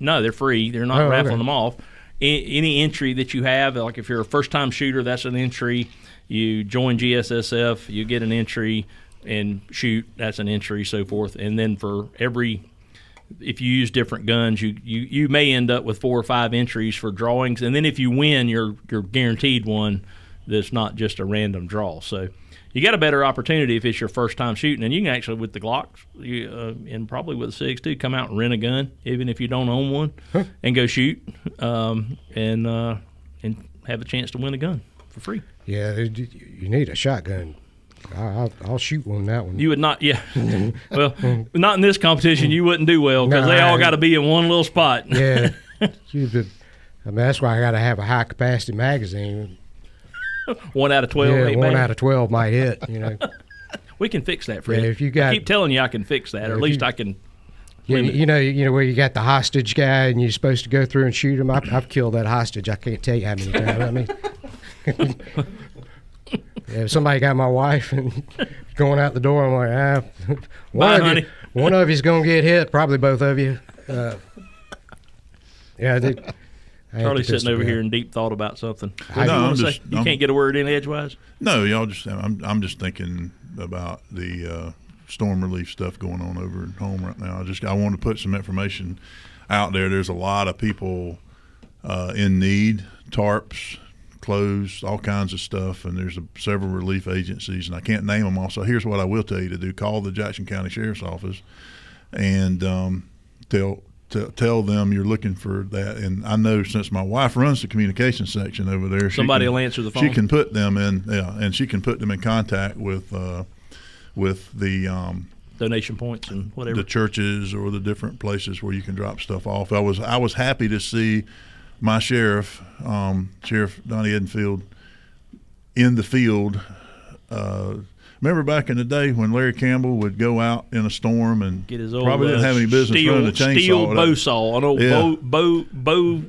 [SPEAKER 4] No, they're free. They're not
[SPEAKER 1] Oh,
[SPEAKER 4] raffling
[SPEAKER 1] okay.
[SPEAKER 4] them off. Any entry that you have, like if you're a first-time shooter, that's an entry. You join GSSF, you get an entry and shoot. That's an entry, so forth. And then for if you use different guns, you may end up with 4 or 5 entries for drawings. And then if you win, you're guaranteed one that's not just a random draw. So you got a better opportunity if it's your first time shooting. And you can actually, with the Glocks, and probably with the SIGs too, come out and rent a gun, even if you don't own one, and go shoot and have a chance to win a gun for free.
[SPEAKER 1] Yeah, you need a shotgun. I'll shoot one. That one.
[SPEAKER 4] You would not, yeah. Well, not in this competition. You wouldn't do well because
[SPEAKER 1] No,
[SPEAKER 4] they all got to be in one little spot.
[SPEAKER 1] Yeah, that's why I got to have a high capacity magazine.
[SPEAKER 4] 1 out of 12.
[SPEAKER 1] Yeah,
[SPEAKER 4] ain't
[SPEAKER 1] 1
[SPEAKER 4] bad.
[SPEAKER 1] out of 12 might hit.
[SPEAKER 4] We can fix that, Fred.
[SPEAKER 1] Yeah, if you got-
[SPEAKER 4] I keep telling you I can fix that, or at
[SPEAKER 1] if
[SPEAKER 4] least
[SPEAKER 1] you-
[SPEAKER 4] I can.
[SPEAKER 1] Yeah,
[SPEAKER 4] limit.
[SPEAKER 1] you know where you got the hostage guy and you're supposed to go through and shoot him. I've killed that hostage. I can't tell you how many times. I mean, yeah, if somebody got my wife and going out the door, I'm like,
[SPEAKER 4] Bye, honey.
[SPEAKER 1] one of you's gonna get hit. Probably both of you. Yeah,
[SPEAKER 4] Charlie's sitting over here in deep thought about something. What do
[SPEAKER 3] No,
[SPEAKER 4] you
[SPEAKER 3] I'm
[SPEAKER 4] want to
[SPEAKER 3] just-
[SPEAKER 4] say? You
[SPEAKER 3] I'm-
[SPEAKER 4] can't get a word in edgewise?
[SPEAKER 3] No, y'all just. I'm just thinking about the storm relief stuff going on over at home right now. I want to put some information out there. There's a lot of people in need, tarps, clothes, all kinds of stuff, and there's several relief agencies, and I can't name them all. So here's what I will tell you to do: call the Jackson County Sheriff's Office and tell them you're looking for that. And I know since my wife runs the communication section over there,
[SPEAKER 4] Somebody will answer the phone.
[SPEAKER 3] She can put them in, and she can put them in contact with the
[SPEAKER 4] Donation points and whatever.
[SPEAKER 3] the churches or the different places where you can drop stuff off. I was happy to see my sheriff, Sheriff Donnie Edenfield, in the field. Remember back in the day when Larry Campbell would go out in a storm and
[SPEAKER 4] Get his old
[SPEAKER 3] probably didn't have any business running a chainsaw.
[SPEAKER 4] steel bow saw, an old
[SPEAKER 3] Yeah.
[SPEAKER 4] bow.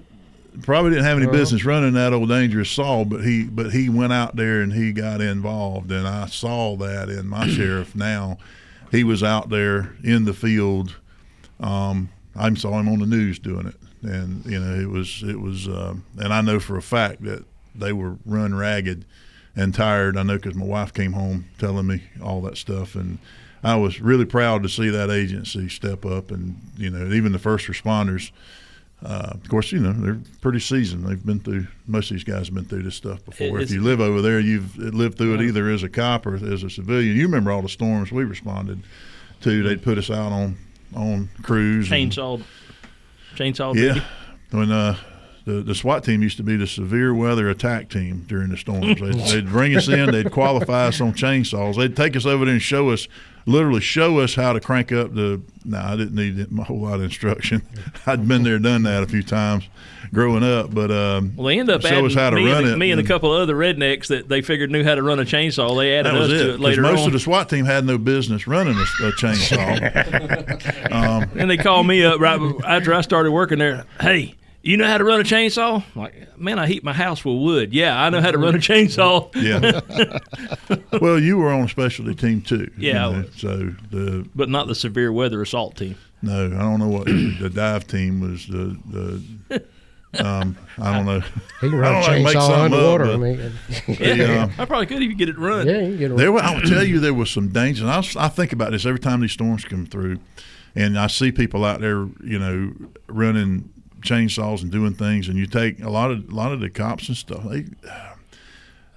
[SPEAKER 3] Probably didn't have any business running that old dangerous saw, but he went out there and he got involved, and I saw that in my sheriff. Now he was out there in the field. I saw him on the news doing it, and it was and I know for a fact that they were run ragged and tired. I know because my wife came home telling me all that stuff, and I was really proud to see that agency step up, and even the first responders. Of course, they're pretty seasoned. They've been through. Most of these guys have been through this stuff before. If you live over there, you've lived through it either as a cop or as a civilian. You remember all the storms we responded to. They'd put us out on crews.
[SPEAKER 4] Chainsaw
[SPEAKER 3] Yeah,
[SPEAKER 4] duty.
[SPEAKER 3] when the SWAT team used to be the severe weather attack team during the storms. They'd bring us in. They'd qualify us on chainsaws. They'd take us over there and literally show us how to crank up I didn't need a whole lot of instruction. I'd been there, done that a few times growing up, but
[SPEAKER 4] Well, they end up
[SPEAKER 3] show
[SPEAKER 4] adding
[SPEAKER 3] us how to run it.
[SPEAKER 4] me and a couple of other rednecks that they figured knew how to run a chainsaw. They added
[SPEAKER 3] That was
[SPEAKER 4] us to
[SPEAKER 3] it.
[SPEAKER 4] it
[SPEAKER 3] 'Cause
[SPEAKER 4] later
[SPEAKER 3] most
[SPEAKER 4] on.
[SPEAKER 3] of the SWAT team had no business running a chainsaw.
[SPEAKER 4] And they called me up right after I started working there. Hey, you know how to run a chainsaw? I'm like, man, I heat my house with wood. Yeah, I know how to run a chainsaw.
[SPEAKER 3] Yeah. Well, you were on a specialty team too.
[SPEAKER 4] Yeah, I was.
[SPEAKER 3] So
[SPEAKER 4] But not the severe weather assault team.
[SPEAKER 3] no, I don't know what the dive team was. I don't know.
[SPEAKER 1] He can run a
[SPEAKER 3] I don't know, make
[SPEAKER 1] chainsaw
[SPEAKER 3] something up,
[SPEAKER 1] underwater.
[SPEAKER 3] but-
[SPEAKER 1] I mean,
[SPEAKER 4] Yeah, I probably could if you get it run.
[SPEAKER 1] yeah, you can get a
[SPEAKER 3] There, I will tell you, there was some danger. And I think about this every time these storms come through, and I see people out there, running chainsaws and doing things. And you take a lot of the cops and stuff.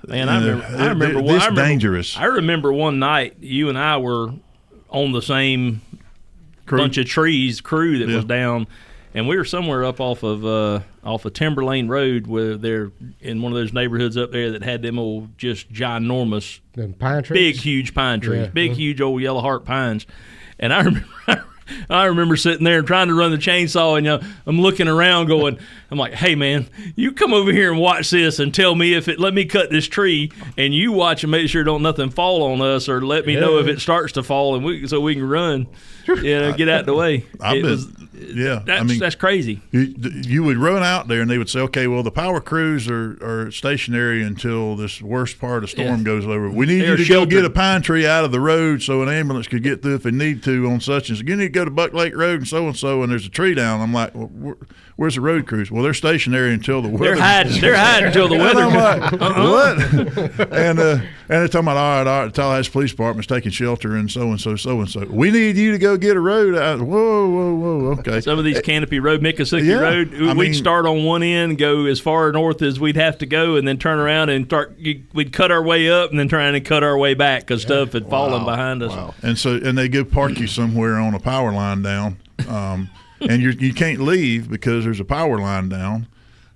[SPEAKER 4] Man, I remember
[SPEAKER 3] this dangerous.
[SPEAKER 4] I remember one night you and I were on the same bunch of trees crew that
[SPEAKER 3] Yeah.
[SPEAKER 4] was down, and we were somewhere up off of Timberlane Road, where they're in one of those neighborhoods up there that had them old just ginormous,
[SPEAKER 1] The pine trees?
[SPEAKER 4] big, huge pine trees,
[SPEAKER 1] Yeah.
[SPEAKER 4] big, huge old yellow heart pines. And I remember sitting there and trying to run the chainsaw, and I'm looking around going, I'm like, hey man, you come over here and watch this and tell me let me cut this tree, and you watch and make sure don't nothing fall on us, or let me know if it starts to fall, and so we can run, get out of the way. That's crazy.
[SPEAKER 3] You would run out there and they would say, okay, well, the power crews are stationary until this worst part of the storm goes over. We need you to go get a pine tree out of the road so an ambulance could get through if it need to on such and such. You need to go to Buck Lake Road and so, and there's a tree down. I'm like, well, where's the road crews? Well, they're stationary until the weather.
[SPEAKER 4] They're hiding until the weather.
[SPEAKER 3] And I'm like, what? And they're talking about, all right, the Tallahassee Police Department's taking shelter and so. We need you to go get a road out. Whoa, okay.
[SPEAKER 4] Some of these Canopy Road, Miccosukee Road, we'd start on one end, go as far north as we'd have to go, and then turn around and we'd cut our way up and then try and cut our way back because stuff had fallen behind us.
[SPEAKER 3] Wow. And they go park you somewhere on a power line down, and you can't leave because there's a power line down,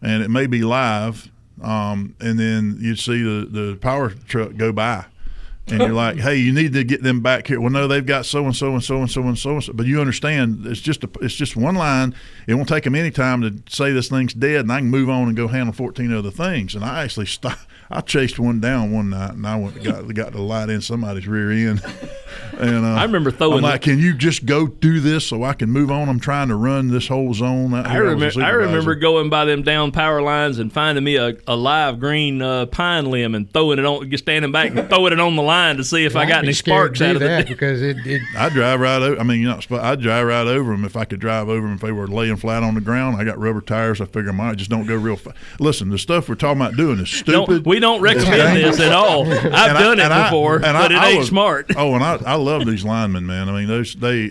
[SPEAKER 3] and it may be live, and then you'd see the power truck go by. And you're like, hey, you need to get them back here. Well, no, they've got so and so and so and so and so and so. But you understand, it's just one line. It won't take them any time to say this thing's dead, and I can move on and go handle 14 other things. And I actually I chased one down one night, and I got the light in somebody's rear end. And
[SPEAKER 4] I remember throwing.
[SPEAKER 3] I'm like, can you just go do this so I can move on? I'm trying to run this whole zone.
[SPEAKER 4] I remember going by them down power lines and finding me a live green pine limb and throwing it on, just standing back and throwing it on the line to see if I got any sparks out of it.
[SPEAKER 1] Because
[SPEAKER 3] I'd drive right over. I mean, I'd drive right over them if I could drive over them if they were laying flat on the ground. I got rubber tires. I figure I just don't go real fast. Listen, the stuff we're talking about doing is stupid.
[SPEAKER 4] We don't recommend this at all. I've done it before, but it ain't smart.
[SPEAKER 3] Oh, and I love these linemen, man. I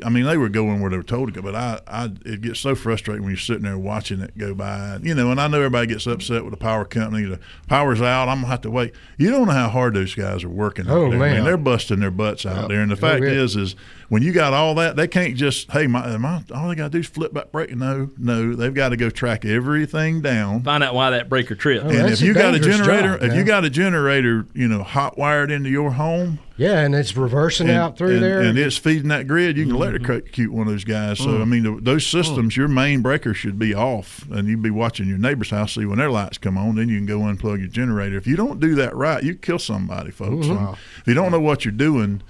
[SPEAKER 3] mean, they were going where they were told to go, but it gets so frustrating when you're sitting there watching it go by. And I know everybody gets upset with the power company. The power's out. I'm gonna have to wait. You don't know how hard those guys are working.
[SPEAKER 1] Oh, man.
[SPEAKER 3] I mean, they're busting their butts out there. And the fact is when you got all that, they can't just, hey, all they got to do is flip back brake. No, they've got to go track everything down.
[SPEAKER 4] Find out why that breaker tripped.
[SPEAKER 1] Oh,
[SPEAKER 3] and if you got a generator,
[SPEAKER 1] job,
[SPEAKER 3] you got a generator, hot wired into your home.
[SPEAKER 1] Yeah, and it's reversing out through there.
[SPEAKER 3] And it's feeding that grid. You can electrocute one of those guys. So, I mean, those systems, your main breaker should be off, and you'd be watching your neighbor's house, see when their lights come on, then you can go unplug your generator. If you don't do that right, you kill somebody, folks. If you don't know what you're doing,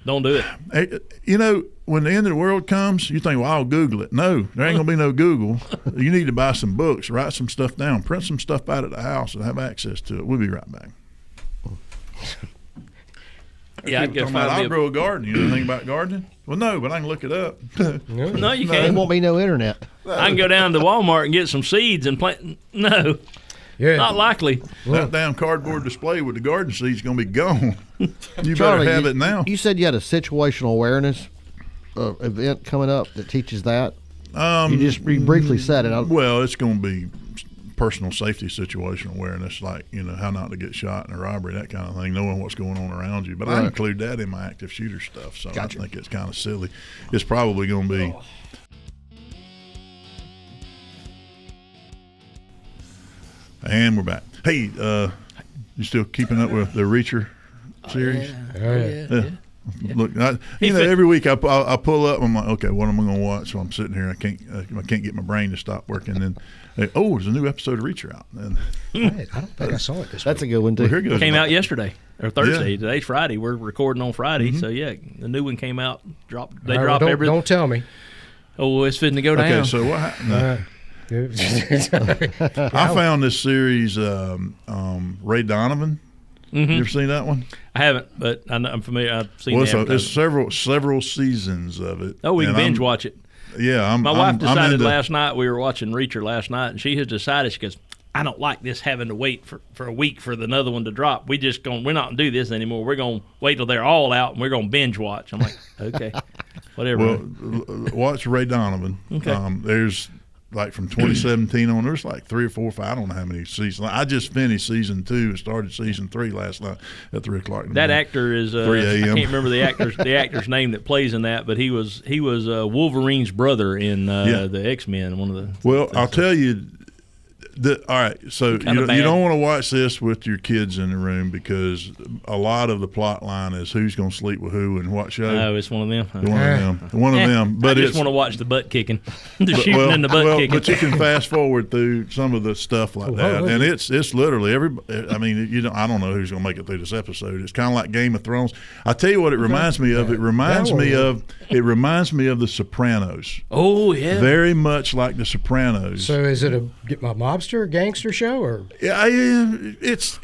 [SPEAKER 4] don't do it.
[SPEAKER 3] When the end of the world comes, you think, well, I'll Google it. No, there ain't going to be no Google. You need to buy some books, write some stuff down, print some stuff out at the house, and have access to it. We'll be right back.
[SPEAKER 4] Yeah, I'd go find
[SPEAKER 3] I'll grow a garden. You know anything about gardening? Well, no, but I can look it up.
[SPEAKER 4] No, you
[SPEAKER 2] There
[SPEAKER 4] can't.
[SPEAKER 2] won't be no internet.
[SPEAKER 4] I can go down to Walmart and get some seeds and plant. No, not likely.
[SPEAKER 3] That damn cardboard display with the garden seeds is going to be gone. You
[SPEAKER 2] Charlie,
[SPEAKER 3] better have it now.
[SPEAKER 2] You said you had a situational awareness event coming up that teaches that. You briefly said it.
[SPEAKER 3] Well, it's going to be personal safety situational awareness, like how not to get shot in a robbery, that kind of thing, knowing what's going on around you. But I include that in my active shooter stuff, so I think it's kind of silly. It's probably going to be. And we're back. Hey, you still keeping up with the Reacher series?
[SPEAKER 4] Yeah.
[SPEAKER 3] Look, every week I pull up. I'm like, okay, what am I going to watch? So I'm sitting here. I can't get my brain to stop working. And there's a new episode of Reacher out. And
[SPEAKER 1] I don't think I saw it this
[SPEAKER 2] That's
[SPEAKER 1] week.
[SPEAKER 2] a good one too.
[SPEAKER 3] well, here goes
[SPEAKER 4] Came
[SPEAKER 3] my-
[SPEAKER 4] out yesterday or Thursday.
[SPEAKER 3] Yeah.
[SPEAKER 4] Today's Friday. We're recording on Friday, so yeah, the new one came out. They drop
[SPEAKER 1] don't,
[SPEAKER 4] everything.
[SPEAKER 1] Don't tell me.
[SPEAKER 4] Oh, it's fitting to go down.
[SPEAKER 3] Okay, so what happened? I found this series, Ray Donovan. You ever seen that one?
[SPEAKER 4] I haven't, but I'm familiar. I've seen
[SPEAKER 3] Well,
[SPEAKER 4] the
[SPEAKER 3] so there's
[SPEAKER 4] advertisement.
[SPEAKER 3] several seasons of it.
[SPEAKER 4] Oh, we can
[SPEAKER 3] And
[SPEAKER 4] binge watch it.
[SPEAKER 3] Yeah,
[SPEAKER 4] My wife decided
[SPEAKER 3] into,
[SPEAKER 4] last night, we were watching Reacher last night, and she has decided, she goes, I don't like this having to wait for a week for another one to drop. We're not going to do this anymore. We're going to wait till they're all out, and we're going to binge watch. I'm like, okay, whatever.
[SPEAKER 3] Well, watch Ray Donovan.
[SPEAKER 4] Okay.
[SPEAKER 3] There's like from 2017 on. There's like 3 or 4 or 5. I don't know how many seasons. I just finished season 2 and started season 3 last night at 3 o'clock.
[SPEAKER 4] That actor is
[SPEAKER 3] 3 a.m.
[SPEAKER 4] I can't remember the actor's name that plays in that, but he was Wolverine's brother in the X-Men. One of the.
[SPEAKER 3] Well, I'll tell you. All right, so you don't want to watch this with your kids in the room because a lot of the plot line is who's going to sleep with who and what show.
[SPEAKER 4] Oh, it's one of them.
[SPEAKER 3] One of them. But
[SPEAKER 4] I just want to watch the butt kicking, the shooting and the butt kicking.
[SPEAKER 3] But you can fast forward through some of the stuff like that, and it's literally everybody. I mean, I don't know who's going to make it through this episode. It's kind of like Game of Thrones. I tell you what, it reminds me of. It reminds me of The Sopranos.
[SPEAKER 4] Oh yeah,
[SPEAKER 3] very much like The Sopranos.
[SPEAKER 1] So is it a mobster gangster show or?
[SPEAKER 3] Yeah, it's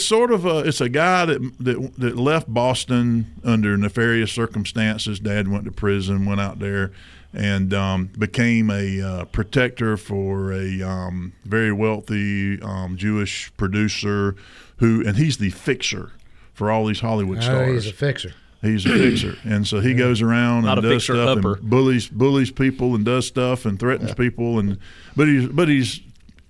[SPEAKER 3] sort of it's a guy that left Boston under nefarious circumstances. Dad went to prison, went out there, and became a protector for a very wealthy Jewish producer and he's the fixer for all these Hollywood stars.
[SPEAKER 1] Oh, he's a fixer.
[SPEAKER 3] He's a fixer, and so he goes around and does stuff and bullies people and does stuff and threatens people, but he's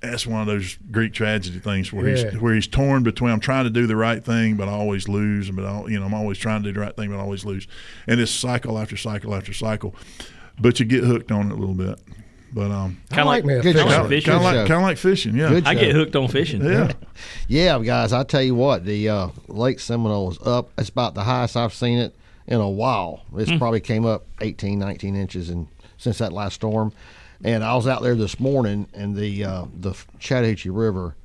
[SPEAKER 3] that's one of those Greek tragedy things where he's torn between I'm trying to do the right thing but I always lose, but I'm always trying to do the right thing but I always lose, and it's cycle after cycle after cycle. But you get hooked on it a little bit. But
[SPEAKER 1] kind of like
[SPEAKER 3] fishing. Yeah,
[SPEAKER 4] I get hooked on fishing.
[SPEAKER 2] Yeah, guys. I tell you what, the Lake Seminole is up. It's about the highest I've seen it in a while. It's probably came up 18, 19 inches since that last storm. And I was out there this morning, and the Chattahoochee River.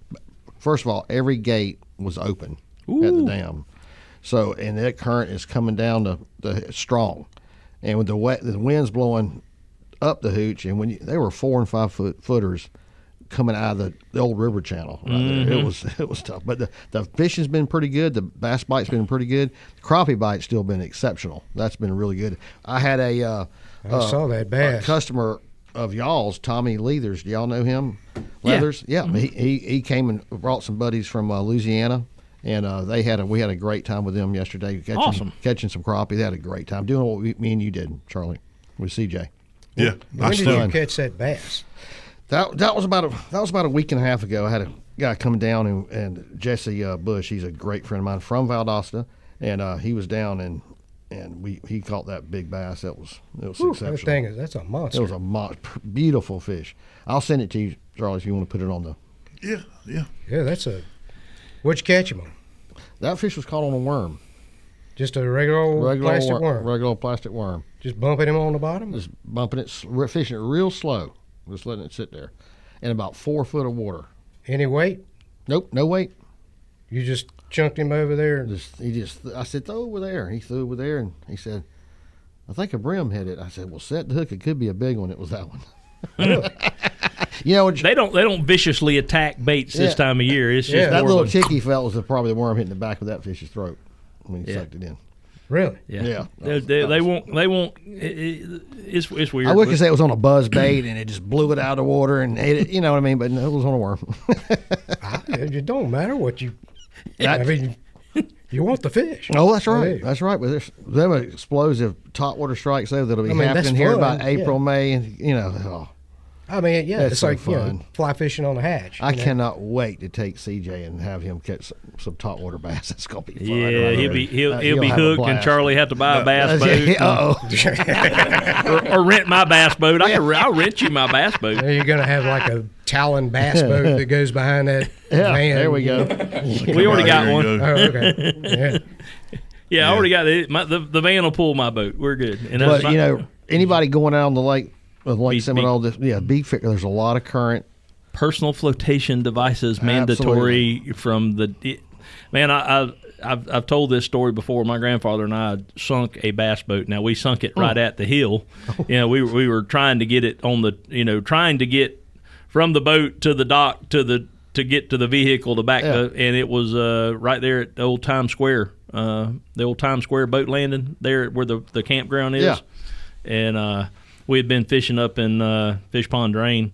[SPEAKER 2] First of all, every gate was open at the dam. So, and that current is coming down the strong, and with the winds blowing up the hooch, and they were 4 and 5 footers coming out of the old river channel right there. It was tough, but the fishing's been pretty good. The bass bite's been pretty good. The crappie bite's still been exceptional. That's been really good. I had I
[SPEAKER 1] saw that bass.
[SPEAKER 2] A customer of y'all's, Tommy Leathers. Do y'all know him? Leathers? Yeah. He came and brought some buddies from Louisiana, and we had a great time with them yesterday. Catching some crappie. They had a great time doing what me and you did, Charlie, with CJ.
[SPEAKER 3] Yeah.
[SPEAKER 1] When did you catch that bass?
[SPEAKER 2] That was about a week and a half ago. I had a guy come down and Jesse Bush. He's a great friend of mine from Valdosta, and he was down and he caught that big bass. It was exceptional.
[SPEAKER 1] That's a monster.
[SPEAKER 2] It was a beautiful fish. I'll send it to you, Charlie, if you want to put it on the.
[SPEAKER 3] Yeah.
[SPEAKER 1] Yeah, what'd you catch him on?
[SPEAKER 2] That fish was caught on a worm.
[SPEAKER 1] Just a regular old plastic worm.
[SPEAKER 2] Regular old plastic worm.
[SPEAKER 1] Just bumping him on the bottom.
[SPEAKER 2] Just bumping it, fishing it real slow, just letting it sit there, in about 4 foot of water.
[SPEAKER 1] Any weight?
[SPEAKER 2] Nope, no weight.
[SPEAKER 1] You just chunked him over there.
[SPEAKER 2] I said, throw over there. He threw over there, and he said, I think a brim hit it. I said, well, set the hook. It could be a big one. It was that one.
[SPEAKER 4] They don't viciously attack baits this time of year. It's just
[SPEAKER 2] that little chicky felt was probably the worm hitting the back of that fish's throat when he sucked it in.
[SPEAKER 1] Really?
[SPEAKER 4] Yeah. They won't. It's weird.
[SPEAKER 2] I would say it was on a buzz bait and it just blew it out of the water and ate it. You know what I mean? But no, it was on a worm.
[SPEAKER 1] It don't matter what you. You want the fish.
[SPEAKER 2] Oh, that's right. That's right. But there's them explosive topwater strikes there that'll be happening here about April, May, and
[SPEAKER 1] I mean, it's
[SPEAKER 2] so
[SPEAKER 1] like
[SPEAKER 2] fun.
[SPEAKER 1] Fly fishing on a hatch.
[SPEAKER 2] I cannot wait to take CJ and have him catch some topwater bass. It's gonna be fun.
[SPEAKER 4] Yeah, he'll be hooked, and Charlie have to buy a bass boat. or rent my bass boat. I'll rent you my bass boat.
[SPEAKER 1] You're gonna have like a Talon bass boat that goes behind that van.
[SPEAKER 2] There we go.
[SPEAKER 4] We already got one.
[SPEAKER 1] Oh, okay.
[SPEAKER 4] Yeah, I already got it. The van will pull my boat. We're good. And
[SPEAKER 2] but anybody going out on the lake. With Lake Seminole, big figure. There's a lot of current.
[SPEAKER 4] Personal flotation devices mandatory from the. Man, I've told this story before. My grandfather and I sunk a bass boat. Now we sunk it right at the hill. We were trying to get it on the trying to get from the boat to the dock to get to the vehicle to back and it was right there at the old Times Square, boat landing there where the campground is, and. We had been fishing up in Fish Pond Drain.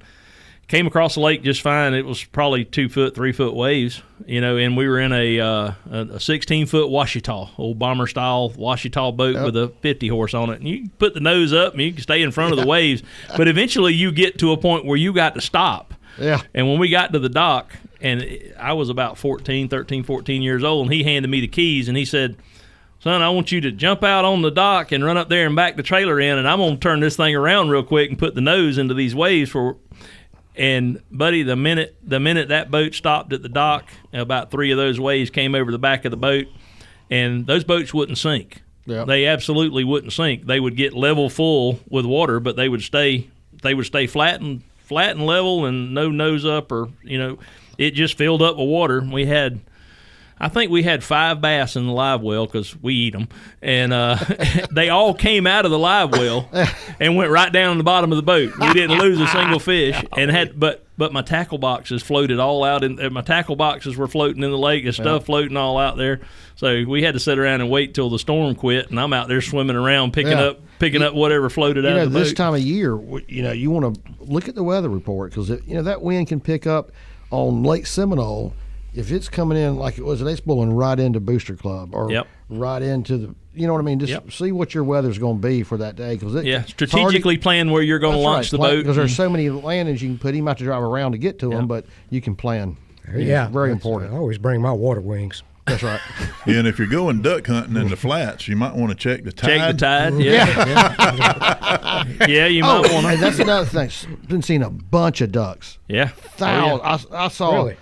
[SPEAKER 4] Came across the lake just fine. It was probably 2 foot, 3 foot waves, and we were in a 16-foot Washita, old bomber-style Washita boat with a 50-horse on it. And you can put the nose up and you can stay in front of the waves. But eventually you get to a point where you got to stop.
[SPEAKER 2] Yeah.
[SPEAKER 4] And when we got to the dock, and I was about 13, 14 years old, and he handed me the keys, and he said, son, I want you to jump out on the dock and run up there and back the trailer in, and I'm going to turn this thing around real quick and put the nose into these waves for. And buddy, the minute that boat stopped at the dock, about 3 of those waves came over the back of the boat, and those boats wouldn't sink. Yep. They absolutely wouldn't sink. They would get level full with water, but they would stay flat and level and no nose up, or it just filled up with water. I think we had 5 bass in the live well because we eat them, and they all came out of the live well and went right down the bottom of the boat. We didn't lose a single fish, but my tackle boxes floated all out, and my tackle boxes were floating in the lake and stuff floating all out there. So we had to sit around and wait till the storm quit, and I'm out there swimming around picking up whatever floated out of the boat.
[SPEAKER 2] This time of year, you want to look at the weather report because that wind can pick up on Lake Seminole. If it's coming in like it was, it's blowing right into Booster Club or right into the, you know what I mean? Just see what your weather's going to be for that day.
[SPEAKER 4] Strategically plan where you're going to launch the boat.
[SPEAKER 2] Because there's so many landings you can put. You might have to drive around to get to them, but you can plan.
[SPEAKER 1] Yeah.
[SPEAKER 2] Very important.
[SPEAKER 1] I always bring my water wings.
[SPEAKER 2] That's right.
[SPEAKER 3] And if you're going duck hunting in the flats, you might want to check the tide.
[SPEAKER 4] Check the tide, yeah, you might want to.
[SPEAKER 2] Hey, that's another thing. Been seeing a bunch of ducks.
[SPEAKER 4] Yeah.
[SPEAKER 2] Thousands. I saw.
[SPEAKER 1] Really?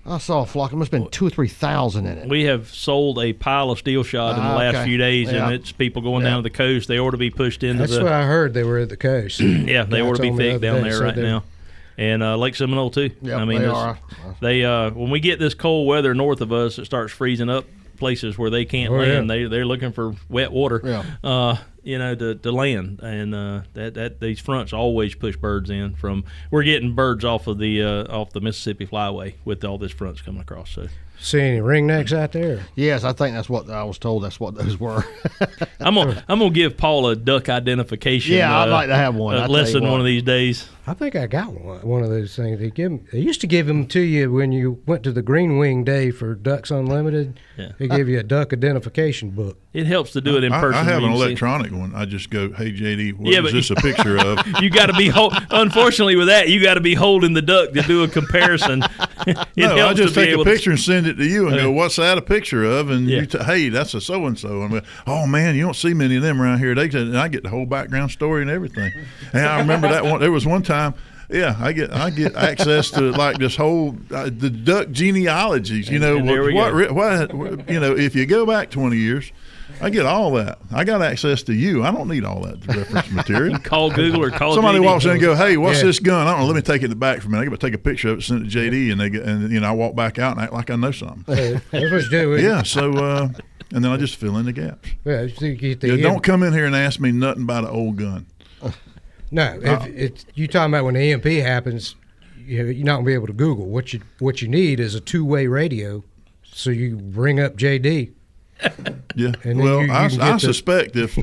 [SPEAKER 2] I saw a flock. There must have been 2,000 or 3,000 in it.
[SPEAKER 4] We have sold a pile of steel shot in the last few days, and it's people going down to the coast. They ought to be pushed into
[SPEAKER 1] That's what I heard. They were at the coast.
[SPEAKER 4] Yeah, they ought to be thick down there right now. And Lake Seminole too.
[SPEAKER 2] Yep,
[SPEAKER 4] I mean, they when we get this cold weather north of us, it starts freezing up places where they can't land.
[SPEAKER 1] Yeah.
[SPEAKER 4] They're looking for wet water.
[SPEAKER 2] Yeah.
[SPEAKER 4] To land, and that these fronts always push birds in. We're getting birds off the Mississippi Flyway with all this fronts coming across. So
[SPEAKER 1] see any ringnecks out there?
[SPEAKER 2] Yes, I think that's what I was told. That's what those were.
[SPEAKER 4] I'm gonna give Paul a duck identification.
[SPEAKER 2] Yeah, I'd like to have one.
[SPEAKER 4] Lesson one of these days.
[SPEAKER 1] I think I got one of those things. They used to give them to you when you went to the Green Wing Day for Ducks Unlimited. Yeah. They give you a duck identification book.
[SPEAKER 4] It helps to do it in person.
[SPEAKER 3] I have an electronic one. I just go, hey JD, what is this a picture of?
[SPEAKER 4] You got to be unfortunately with that, you got to be holding the duck to do a comparison.
[SPEAKER 3] No, I just take a picture and send it to you and go, what's that a picture of? And you hey, that's a so and so. I'm like, oh man, you don't see many of them around here. And I get the whole background story and everything. And I remember that one. There was one time. Yeah, I get access to like this whole the duck genealogies. If you go back 20 years, I get all that. I got access to you. I don't need all that reference material.
[SPEAKER 4] Call Google or call
[SPEAKER 3] somebody
[SPEAKER 4] JD.
[SPEAKER 3] Walks in and go, hey, what's this gun? I don't know. Let me take it back for a minute. I got to take a picture of it, send it to JD, and I walk back out and act like I know something.
[SPEAKER 1] That's what you do.
[SPEAKER 3] Yeah. So and then I just fill in the gaps.
[SPEAKER 1] Yeah, so you get
[SPEAKER 3] don't come in here and ask me nothing about an old gun.
[SPEAKER 1] No, if you talking about when the EMP happens, you're not gonna be able to Google. What you need is a two-way radio, so you ring up JD.
[SPEAKER 3] Yeah.
[SPEAKER 1] And
[SPEAKER 3] well, I suspect if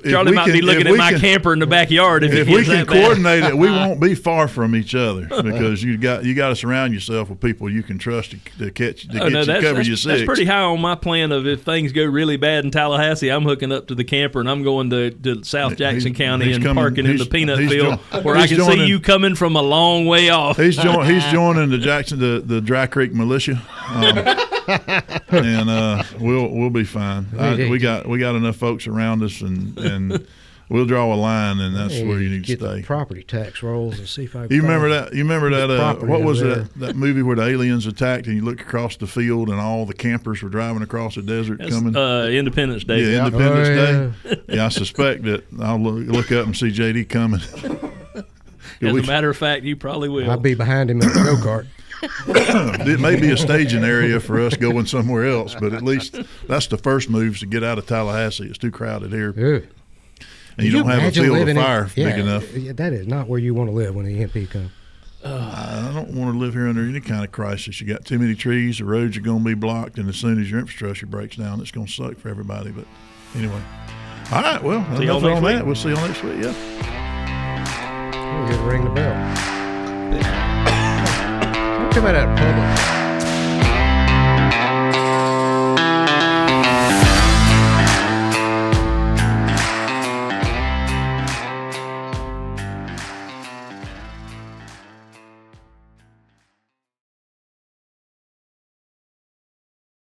[SPEAKER 4] Charlie might be looking at my camper in the backyard.
[SPEAKER 3] If we can coordinate it, we won't be far from each other because you got to surround yourself with people you can trust to cover your six.
[SPEAKER 4] That's pretty high on my plan of if things go really bad in Tallahassee, I'm hooking up to the camper and I'm going to South Jackson County and parking in the peanut field where I can see you coming from a long way off.
[SPEAKER 3] He's joining the Dry Creek militia. And we'll be fine. We got enough folks around us, and we'll draw a line, and that's where you need to stay.
[SPEAKER 1] The property tax rolls and see if I.
[SPEAKER 3] You remember that? What was that movie where the aliens attacked, and you look across the field, and all the campers were driving across the desert coming?
[SPEAKER 4] Independence Day.
[SPEAKER 3] Yeah, Independence Day. Yeah, I suspect that I'll look up and see JD coming.
[SPEAKER 4] As a matter of fact, you probably will.
[SPEAKER 1] I'll be behind him in a go-kart.
[SPEAKER 3] It may be a staging area for us going somewhere else, but at least that's the first moves to get out of Tallahassee. It's too crowded here.
[SPEAKER 1] Ugh.
[SPEAKER 3] And you don't have a field of fire big enough.
[SPEAKER 1] That is not where you want to live when the EMP comes.
[SPEAKER 3] I don't want to live here under any kind of crisis. You got too many trees, the roads are going to be blocked, and as soon as your infrastructure breaks down, it's going to suck for everybody. But anyway. All right, well, enough on that. We'll see y'all next week, yeah.
[SPEAKER 1] We'll ring the bell. talking about at Publix.